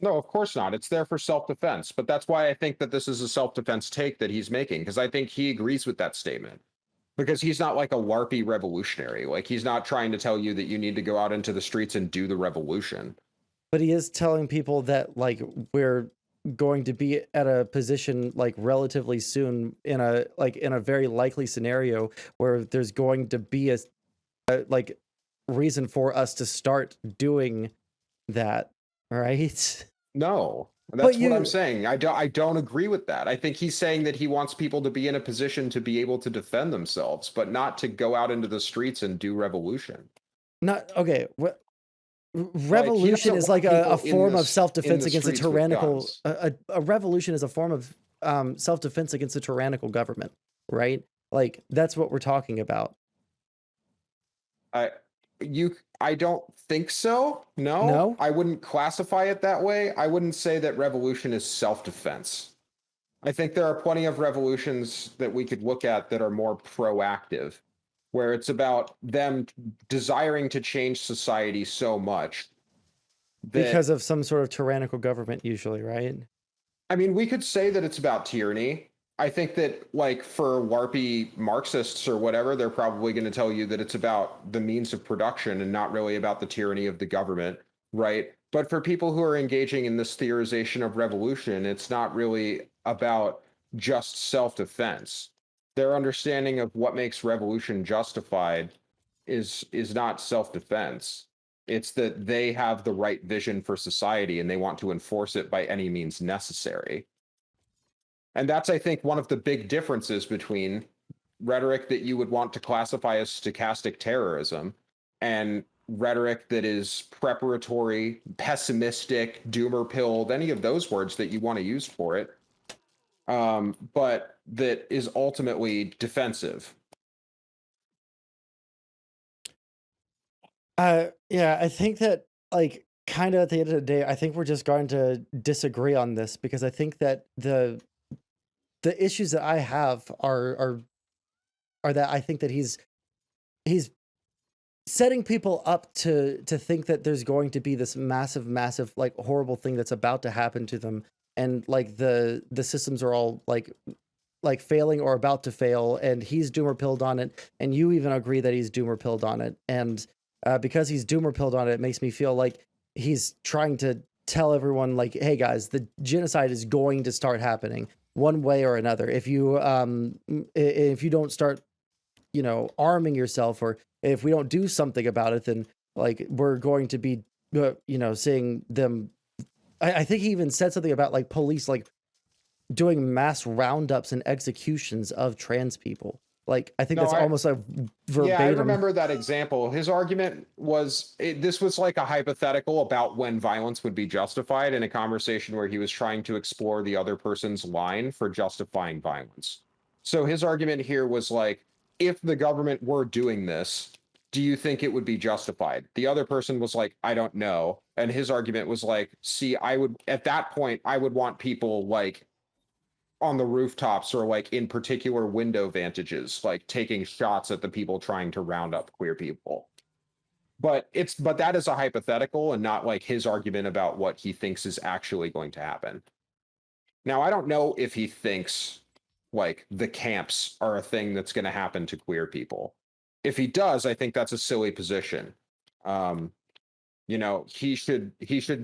No, of course not. It's there for self-defense. But that's why I think that this is a self-defense take that he's making, because I think he agrees with that statement. Because he's not like a LARPy revolutionary. Like, he's not trying to tell you that you need to go out into the streets and do the revolution. but he is telling people that like we're going to be at a position like relatively soon in a very likely scenario where there's going to be a like reason for us to start doing that, right? No, But that's what I'm you saying. I don't agree with that. I think he's saying that he wants people to be in a position to be able to defend themselves, but not to go out into the streets and do revolution. not okay. Like, he Revolution doesn't is want like a people form of in self-defense the against a streets with tyrannical guns. a revolution is a form of self-defense against a tyrannical government, right? Like that's what we're talking about. I I don't think so. No, No, I wouldn't classify it that way. I wouldn't say that revolution is self-defense. I think there are plenty of revolutions that we could look at that are more proactive, where it's about them desiring to change society so much because that, of some sort of tyrannical government usually, right? I mean, we could say that it's about tyranny. I think that, like, for LARPy Marxists or whatever, they're probably going to tell you that it's about the means of production and not really about the tyranny of the government, right? But for people who are engaging in this theorization of revolution, it's not really about just self-defense. Their understanding of what makes revolution justified is not self-defense. It's that they have the right vision for society and they want to enforce it by any means necessary. And that's, I think, one of the big differences between rhetoric that you would want to classify as stochastic terrorism and rhetoric that is preparatory, pessimistic, doomer pilled, any of those words that you want to use for it, but that is ultimately defensive. Yeah, I think that like kind of at the end of the day, I think we're just going to disagree on this because I think that the issues that I have are that I think that he's setting people up to think that there's going to be this massive like horrible thing that's about to happen to them, and like the systems are all like failing or about to fail, and he's doomer pilled on it, and you even agree that he's doomer pilled on it, and because he's doomer pilled on it, it makes me feel like he's trying to tell everyone like, hey guys, the genocide is going to start happening. one way or another. If you don't start, arming yourself, or if we don't do something about it, then like we're going to be, seeing them. I think he even said something about like police like doing mass roundups and executions of trans people. Like I think No, that's almost a yeah, I verbatim. remember that example. His argument was this was like a hypothetical about when violence would be justified in a conversation where he was trying to explore the other person's line for justifying violence. So his argument here was like, if the government were doing this, do you think it would be justified? The other person was like, I don't know. And his argument was like, see, I would, at that point, I would want people like on the rooftops or like in particular window vantages, like taking shots at the people trying to round up queer people. But that is a hypothetical and not like his argument about what he thinks is actually going to happen. Now, I don't know if he thinks like the camps are a thing that's going to happen to queer people. If he does, I think that's a silly position. Um, he should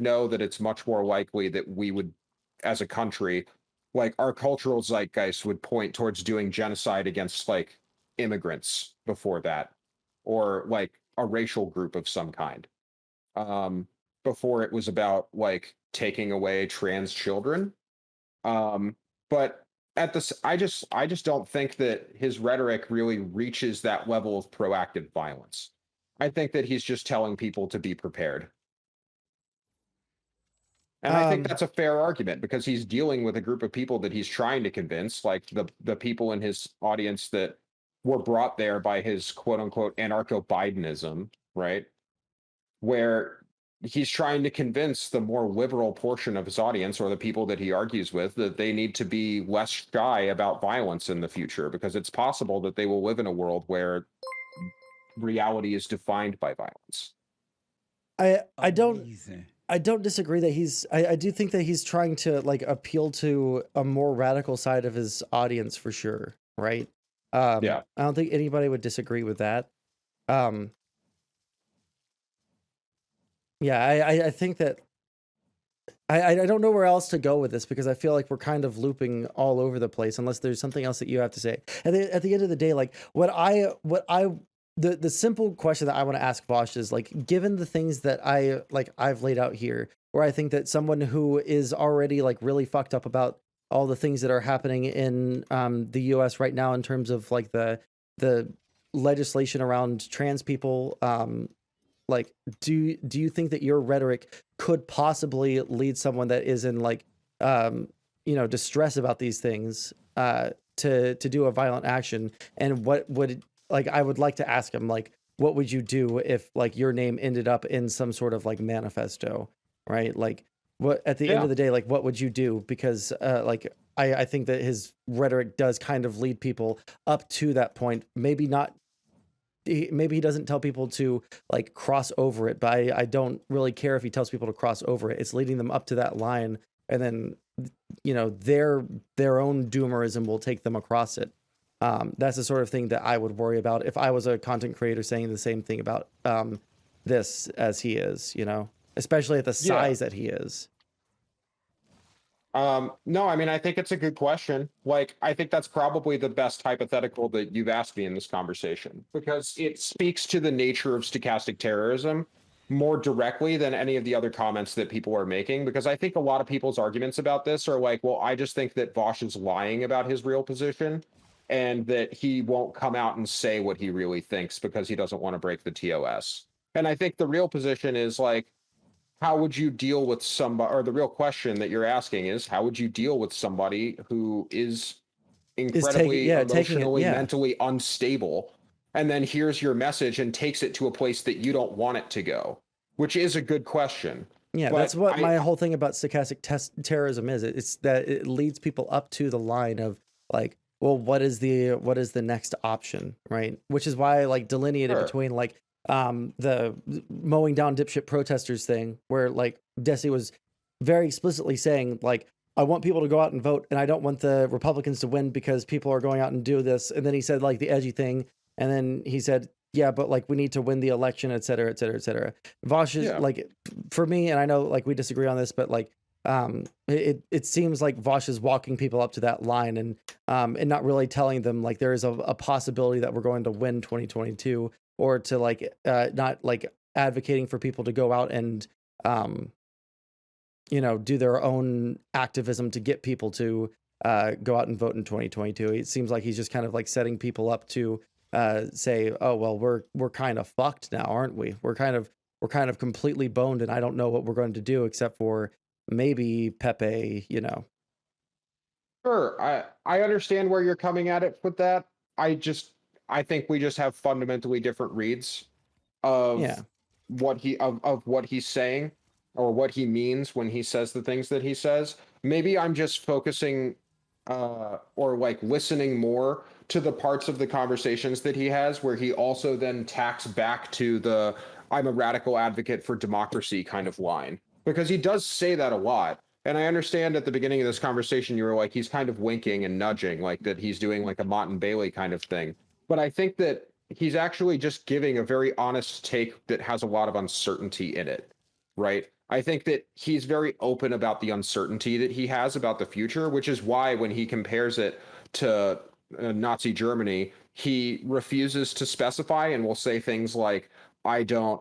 know that it's much more likely that we would, as a country, like our cultural zeitgeist would point towards doing genocide against like immigrants before that, or like a racial group of some kind, um before it was about like taking away trans children. But at this, I just don't think that his rhetoric really reaches that level of proactive violence. I think that he's just telling people to be prepared. And I think Um, that's a fair argument because he's dealing with a group of people that he's trying to convince, like the people in his audience that were brought there by his quote unquote anarcho Bidenism, right? Where he's trying to convince the more liberal portion of his audience or the people that he argues with that they need to be less shy about violence in the future because it's possible that they will live in a world where reality is defined by violence. I don't Amazing. I don't disagree that I do think that he's trying to like appeal to a more radical side of his audience for sure, right? Yeah. I don't think anybody would disagree with that. Um, yeah, I think that I don't know where else to go with this because I feel like we're kind of looping all over the place unless there's something else that you have to say. And at the end of the day, like the simple question that I want to ask Vaush is like, given the things that I've laid out here, where I think that someone who is already like really fucked up about all the things that are happening in the U.S. right now in terms of like the legislation around trans people, like do you think that your rhetoric could possibly lead someone that is in like distress about these things to do a violent action? And what would, like, I would like to ask him, like, what would you do if like your name ended up in some sort of like manifesto, right? Like what at the end Yeah. of the day, like what would you do? Because like I think that his rhetoric does kind of lead people up to that point. Maybe not, maybe he doesn't tell people to like cross over it, but I don't really care if he tells people to cross over it. It's leading them up to that line, and then their own doomerism will take them across it. That's the sort of thing that I would worry about if I was a content creator saying the same thing about this as he is, especially at the Yeah. size that he is. No, I mean, I think it's a good question. Like, I think that's probably the best hypothetical that you've asked me in this conversation because it speaks to the nature of stochastic terrorism more directly than any of the other comments that people are making. Because I think a lot of people's arguments about this are like, well, I just think that Vaush is lying about his real position and that he won't come out and say what he really thinks because he doesn't want to break the TOS. And I think the real position is like, how would you deal with somebody, or the real question that you're asking is how would you deal with somebody who is Is taking incredibly taking it, emotionally, yeah. mentally unstable, and then hears your message and takes it to a place that you don't want it to go, which is a good question. Yeah, that's But what my whole thing about stochastic terrorism is. It's that it leads people up to the line of like, well, what is the next option, right? Which is why I like delineated sure. between like the mowing down dipshit protesters thing, where like Desi was very explicitly saying like, I want people to go out and vote, and I don't want the Republicans to win because people are going out and do this. And then he said like the edgy thing, and then he said, yeah, but like we need to win the election, et cetera, et cetera, et cetera. Vaush is Yeah. like, for me, and I know like we disagree on this, but like it seems like Vaush is walking people up to that line, and not really telling them like there is a possibility that we're going to win 2022, or to like not like advocating for people to go out and um do their own activism to get people to go out and vote in 2022. It seems like he's just kind of like setting people up to say, oh well, we're kind of fucked now, aren't we? We're kind of completely boned, and I don't know what we're going to do except for maybe Pepe. Sure, I understand where you're coming at it with that. I think we just have fundamentally different reads Yeah. of of what he's saying, or what he means when he says the things that he says. Maybe I'm just focusing or like listening more to the parts of the conversations that he has where he also then tacks back to the "I'm a radical advocate for democracy" kind of line, because he does say that a lot. And I understand at the beginning of this conversation you were like, he's kind of winking and nudging, like that he's doing like a Mott and Bailey kind of thing. But I think that he's actually just giving a very honest take that has a lot of uncertainty in it, right? I think that he's very open about the uncertainty that he has about the future, which is why when he compares it to Nazi Germany, he refuses to specify and will say things like, I don't,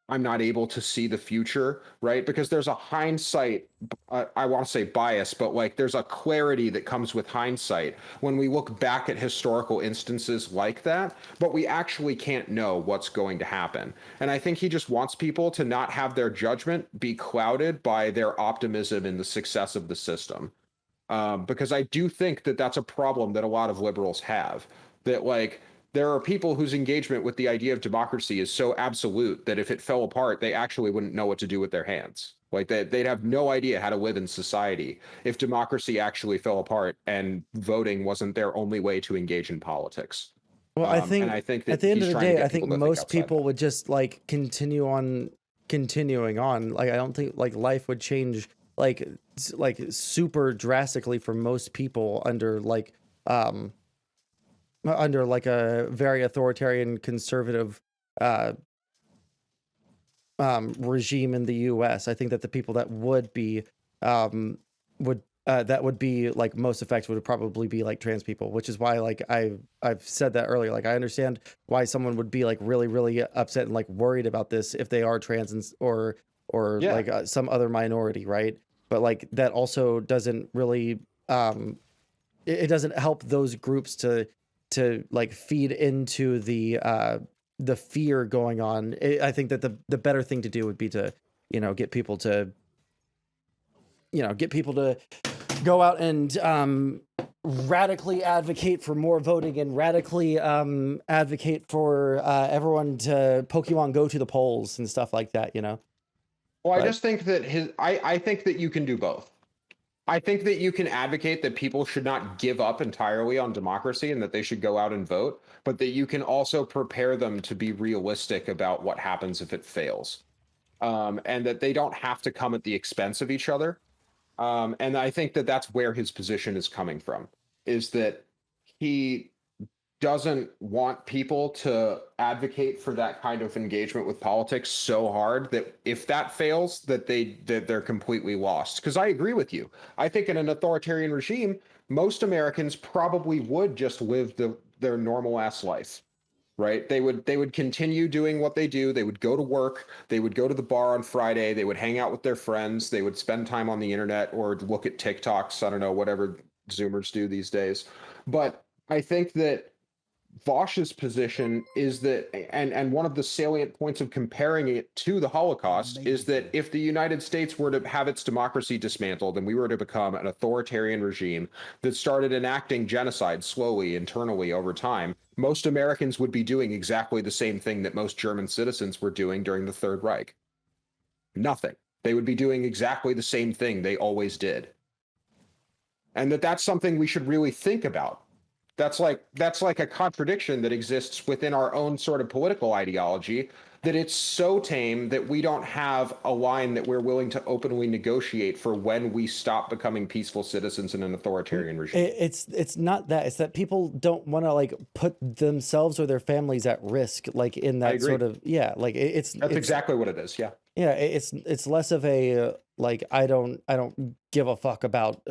I'm not able to see the future, right? Because there's a hindsight, I want to say bias, but like there's a clarity that comes with hindsight when we look back at historical instances like that, but we actually can't know what's going to happen. And I think he just wants people to not have their judgment be clouded by their optimism in the success of the system. Because I do think that that's a problem that a lot of liberals have. That like there are people whose engagement with the idea of democracy is so absolute that if it fell apart, they actually wouldn't know what to do with their hands. Like they'd have no idea how to live in society if democracy actually fell apart and voting wasn't their only way to engage in politics. Well, I And think I think at that the end of he's the trying to day, I get think people to think most outside people that. would just like continue on continuing on. Like I don't think like life would change like like super drastically for most people um under like a very authoritarian conservative uh regime in the US. I think that the people that would be like most effective would probably be like trans people, which is why like I've said that earlier. Like I understand why someone would be like really really upset and like worried about this if they are trans, or Yeah. like some other minority, right? But like that also doesn't really it doesn't help those groups to like feed into the fear going on. I think that the better thing to do would be to get people to go out and radically advocate for more voting, and radically advocate for everyone to Pokemon go to the polls and stuff like that. Well, I But just think that I think that you can do both. I think that you can advocate that people should not give up entirely on democracy and that they should go out and vote, but that you can also prepare them to be realistic about what happens if it fails. And that they don't have to come at the expense of each other. And I think that that's where his position is coming from, is that he doesn't want people to advocate for that kind of engagement with politics so hard that if that fails, that they're completely lost. Because I agree with you. I think in an authoritarian regime, most Americans probably would just live their normal ass life, right? They would continue doing what they do. They would go to work. They would go to the bar on Friday. They would hang out with their friends. They would spend time on the internet or look at TikToks. I don't know, whatever Zoomers do these days. But I think that Vaush's position is that, and one of the salient points of comparing it to the Holocaust is that if the United States were to have its democracy dismantled and we were to become an authoritarian regime that started enacting genocide slowly, internally over time, most Americans would be doing exactly the same thing that most German citizens were doing during the Third Reich. Nothing. They would be doing exactly the same thing they always did. And that's something we should really think about. That's like a contradiction that exists within our own sort of political ideology, that it's so tame that we don't have a line that we're willing to openly negotiate for when we stop becoming peaceful citizens in an authoritarian regime. it's not that. It's that people don't want to like put themselves or their families at risk, like in I that agree. sort of, yeah, like That's exactly what it is. Yeah. yeah, it's less of a like I don't give a fuck about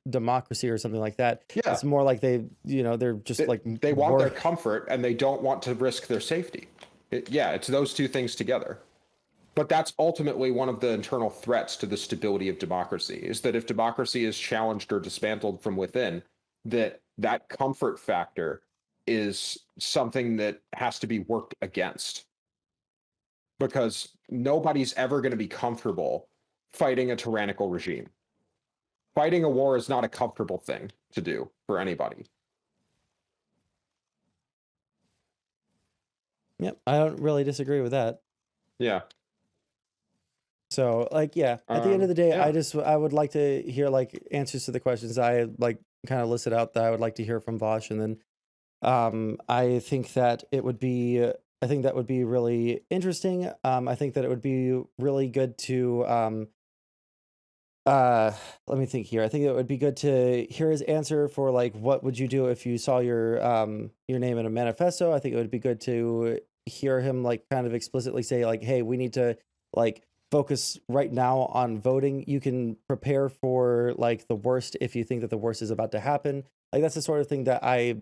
democracy or something like that. Yeah, It's more like they're just like they want their war. comfort and they don't want to risk their safety. Yeah, it's those two things together. But that's ultimately one of the internal threats to the stability of democracy, is that if democracy is challenged or dismantled from within, that comfort factor is something that has to be worked against, because nobody's ever going to be comfortable fighting a tyrannical regime. Fighting a war is not a comfortable thing to do for anybody. Yep, I don't really disagree with that. Yeah. So like, yeah, at the end of the day, Yeah. I would like to hear like answers to the questions I like kind of listed out that I would like to hear from Vaush, and then I think that it would be I think that would be really interesting. I think that it would be really good to uh let me think here. I think it would be good to hear his answer for like what would you do if you saw your name in a manifesto. I think it would be good to hear him like kind of explicitly say like, hey, we need to like focus right now on voting. You can prepare for like the worst if you think that the worst is about to happen. Like that's the sort of thing that I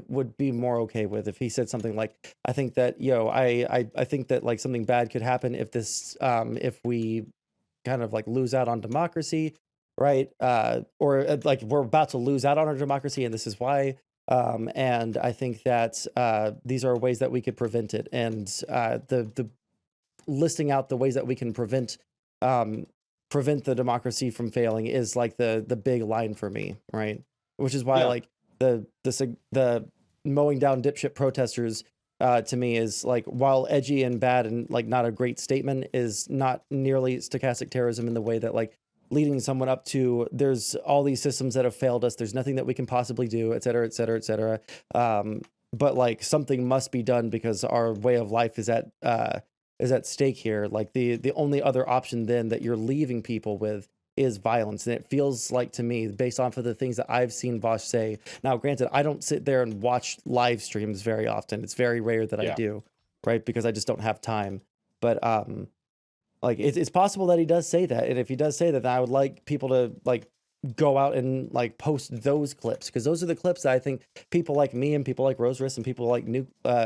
would be more okay with if he said something like, I think that, I think that like something bad could happen if if we kind of like lose out on democracy, right? Or like we're about to lose out on our democracy, and this is why. And I think that these are ways that we could prevent it. And the listing out the ways that we can um, prevent the democracy from failing is like the big line for me, right? Which is why Yeah. like the mowing down dipshit protesters to me is like, while edgy and bad and like not a great statement, is not nearly stochastic terrorism in the way that like leading someone up to there's all these systems that have failed us, there's nothing that we can possibly do, et cetera, et cetera, et cetera. But like something must be done because our way of life is at stake here. Like the only other option then that you're leaving people with is violence. And it feels like to me, based off of the things that I've seen Vaush say. Now, granted, I don't sit there and watch live streams very often. It's very rare that I Yeah. do, right? Because I just don't have time. But like it's possible that he does say that. And if he does say that, then I would like people to like go out and like post those clips, because those are the clips that I think people like me and people like Rose Riss and people like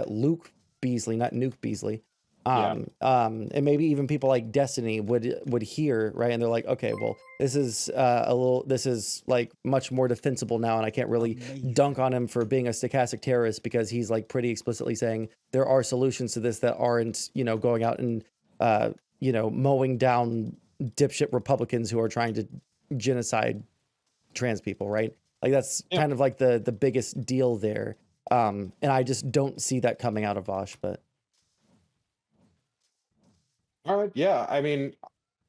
Luke Beasley, not Nuke Beasley, Yeah. and maybe even people like Destiny would hear, right? And they're like, okay, well, this is like much more defensible now, and I can't really dunk on him for being a stochastic terrorist because he's like pretty explicitly saying there are solutions to this that aren't, going out and mowing down dipshit Republicans who are trying to genocide trans people, right? Like that's Yeah. kind of like the biggest deal there. And I just don't see that coming out of Vaush, but All right. Yeah. I mean,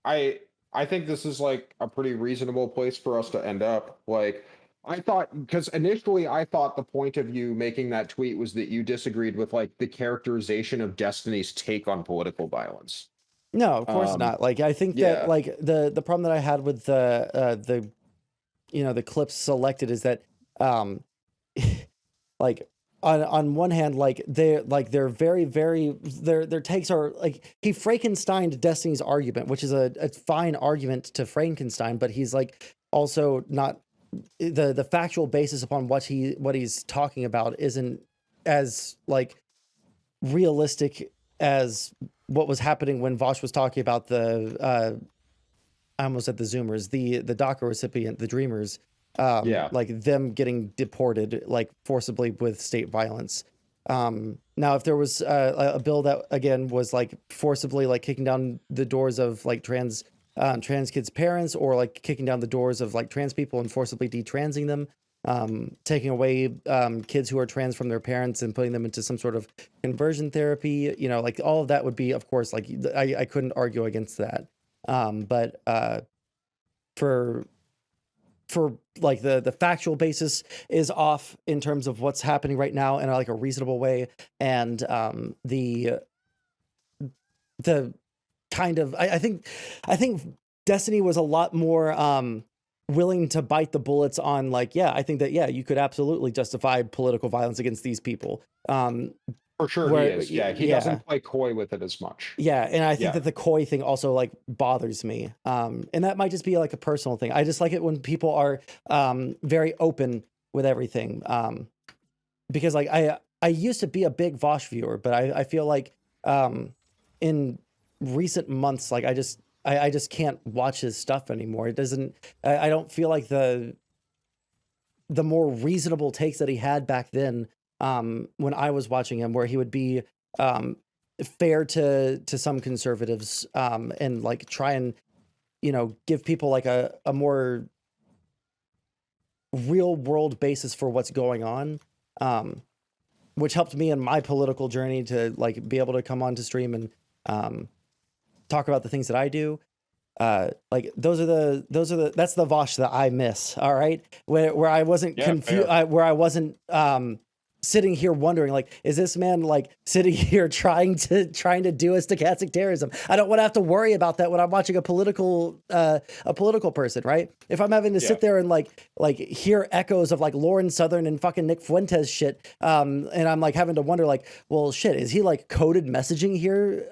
I I think this is like a pretty reasonable place for us to end up. Like, I thought, because initially I thought the point of you making that tweet was that you disagreed with like the characterization of Destiny's take on political violence. no, of course Um, not. Like I think that yeah. like the problem that I had with the clips selected is that um like on one hand, like they're very their takes are like, he Frankensteined Destiny's argument, which is a fine argument to Frankenstein, but he's like also not the factual basis upon what he's talking about isn't as like realistic as what was happening when Vosh was talking about I almost said the Zoomers, the DACA recipient, the Dreamers, Yeah. like them getting deported like forcibly with state violence. Now, if there was a bill that again was like forcibly like kicking down the doors of like trans kids' parents, or like kicking down the doors of like trans people and forcibly detransing them, taking away kids who are trans from their parents and putting them into some sort of conversion therapy, like all of that would be, of course, like I couldn't argue against that. But for like the factual basis is off in terms of what's happening right now in like a reasonable way, and the kind of I think Destiny was a lot more willing to bite the bullets on like, yeah, I think that, yeah, you could absolutely justify political violence against these people. For sure he Where is. Yeah, he yeah. doesn't play coy with it as much. Yeah, and I think Yeah. that the coy thing also like bothers me. And that might just be like a personal thing. I just like it when people are very open with everything. Because like I used to be a big Vaush viewer, but I feel like in recent months, like I just can't watch his stuff anymore. It doesn't. I don't feel like the more reasonable takes that he had back then, when I was watching him, where he would be um, fair to some conservatives, and like try and give people like a more real world basis for what's going on, which helped me in my political journey to like be able to come on to stream and um, talk about the things that I do. Like that's the Vosh that I miss. All right, where I wasn't Yeah, confused, fair. where I wasn't sitting here wondering like, is this man like sitting here trying to do a stochastic terrorism? I don't want to have to worry about that when I'm watching a political person, right? If I'm having to Yeah. sit there and like hear echoes of like Lauren Southern and fucking Nick Fuentes shit, and I'm like having to wonder like, well, shit, is he like coded messaging here,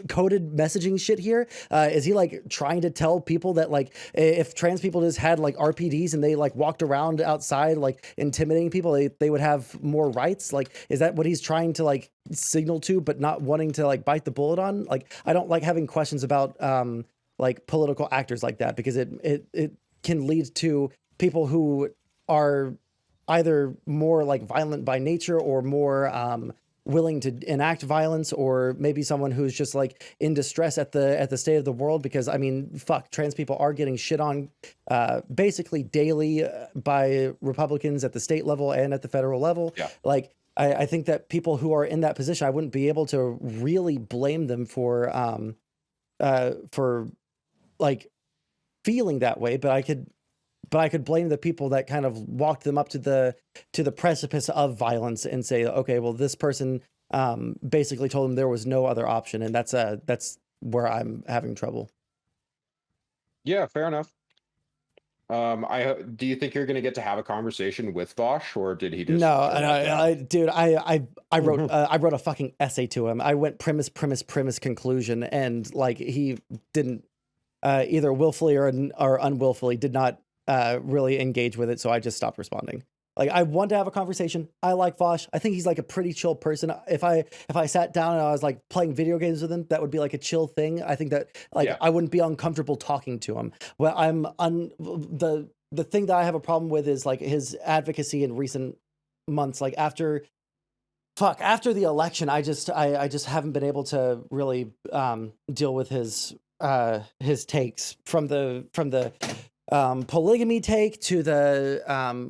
coded messaging shit here? Is he like trying to tell people that like if trans people just had like RPDs and they like walked around outside like intimidating people, they would have more rights? Like, is that what he's trying to like signal to, but not wanting to like bite the bullet on? Like, I don't like having questions about like political actors like that, because it can lead to people who are either more like violent by nature or more willing to enact violence, or maybe someone who's just like in distress at the state of the world. Because I mean, fuck, trans people are getting shit on basically daily by Republicans at the state level and at the federal level. Yeah. Like I think that people who are in that position, I wouldn't be able to really blame them for like feeling that way, but I could blame the people that kind of walked them up to the precipice of violence and say, okay, well, this person basically told them there was no other option, and that's where I'm having trouble. Yeah, fair enough. Do you think you're going to get to have a conversation with Vaush, or did he just No, turn and that down? dude, I wrote a fucking essay to him. I went premise conclusion, and like he didn't either willfully or unwillfully did not really engage with it, so I just stopped responding. Like, I want to have a conversation. I like Vosh. I think he's like a pretty chill person. If I sat down and I was like playing video games with him, that would be like a chill thing. I think that like Yeah. I wouldn't be uncomfortable talking to him. Well, the thing that I have a problem with is like his advocacy in recent months. Like after the election, I just haven't been able to really deal with his takes from the polygamy take to the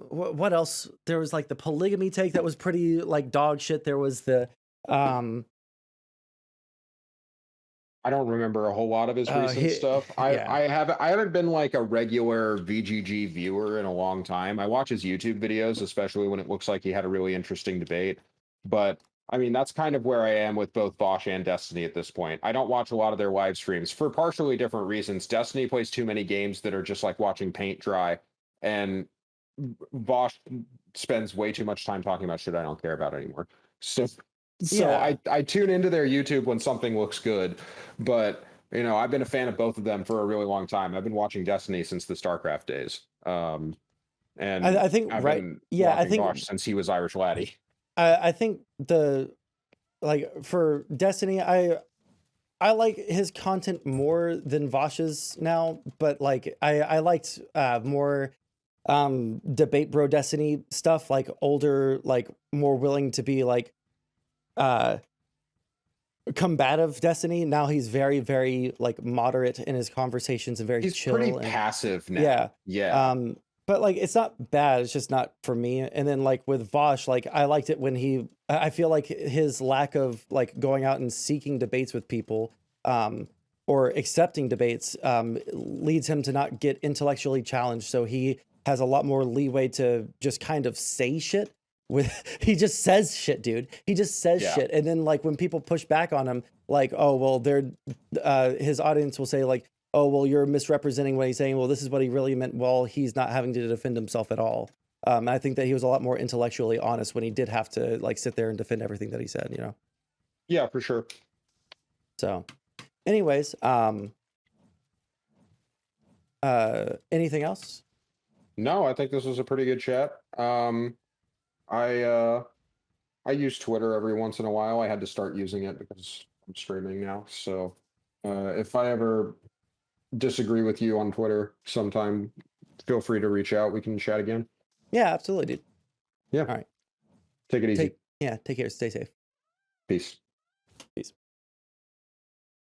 what else. There was like the polygamy take that was pretty like dog shit. There was the um I don't remember a whole lot of his recent stuff. yeah. I haven't been like a regular VGG viewer in a long time. I watch his YouTube videos, especially when it looks like he had a really interesting debate. But I mean, that's kind of where I am with both Bosch and Destiny at this point. I don't watch a lot of their live streams for partially different reasons. Destiny plays too many games that are just like watching paint dry, and Bosch spends way too much time talking about shit I don't care about anymore. So Yeah. I tune into their YouTube when something looks good, but I've been a fan of both of them for a really long time. I've been watching Destiny since the StarCraft days, and I think I've right. been Yeah, I watching think Bosch since he was Irish laddie. I think the like for Destiny, I like his content more than Vosh's now, but like I liked more debate bro Destiny stuff, like older, like more willing to be like uh combative Destiny. Now he's very like moderate in his conversations and very He's pretty chill, and passive yeah. now. Yeah, But like it's not bad, it's just not for me. And then like with Vosh, like I liked it when I feel like his lack of like going out and seeking debates with people or accepting debates leads him to not get intellectually challenged, so he has a lot more leeway to just kind of say shit with he just says shit, dude. He just says yeah. shit, and then like when people push back on him, like, oh well, they're his audience will say like, oh well, you're misrepresenting what he's saying. Well, this is what he really meant. Well, he's not having to defend himself at all. I think that he was a lot more intellectually honest when he did have to like sit there and defend everything that he said, you know? Yeah, for sure. So anyways, anything else? No, I think this was a pretty good chat. I I use Twitter every once in a while. I had to start using it because I'm streaming now. So if I ever disagree with you on Twitter sometime, feel free to reach out. We can chat again. Yeah, absolutely, dude. Yeah. All right. Take it easy. Take care. Stay safe. Peace. Peace.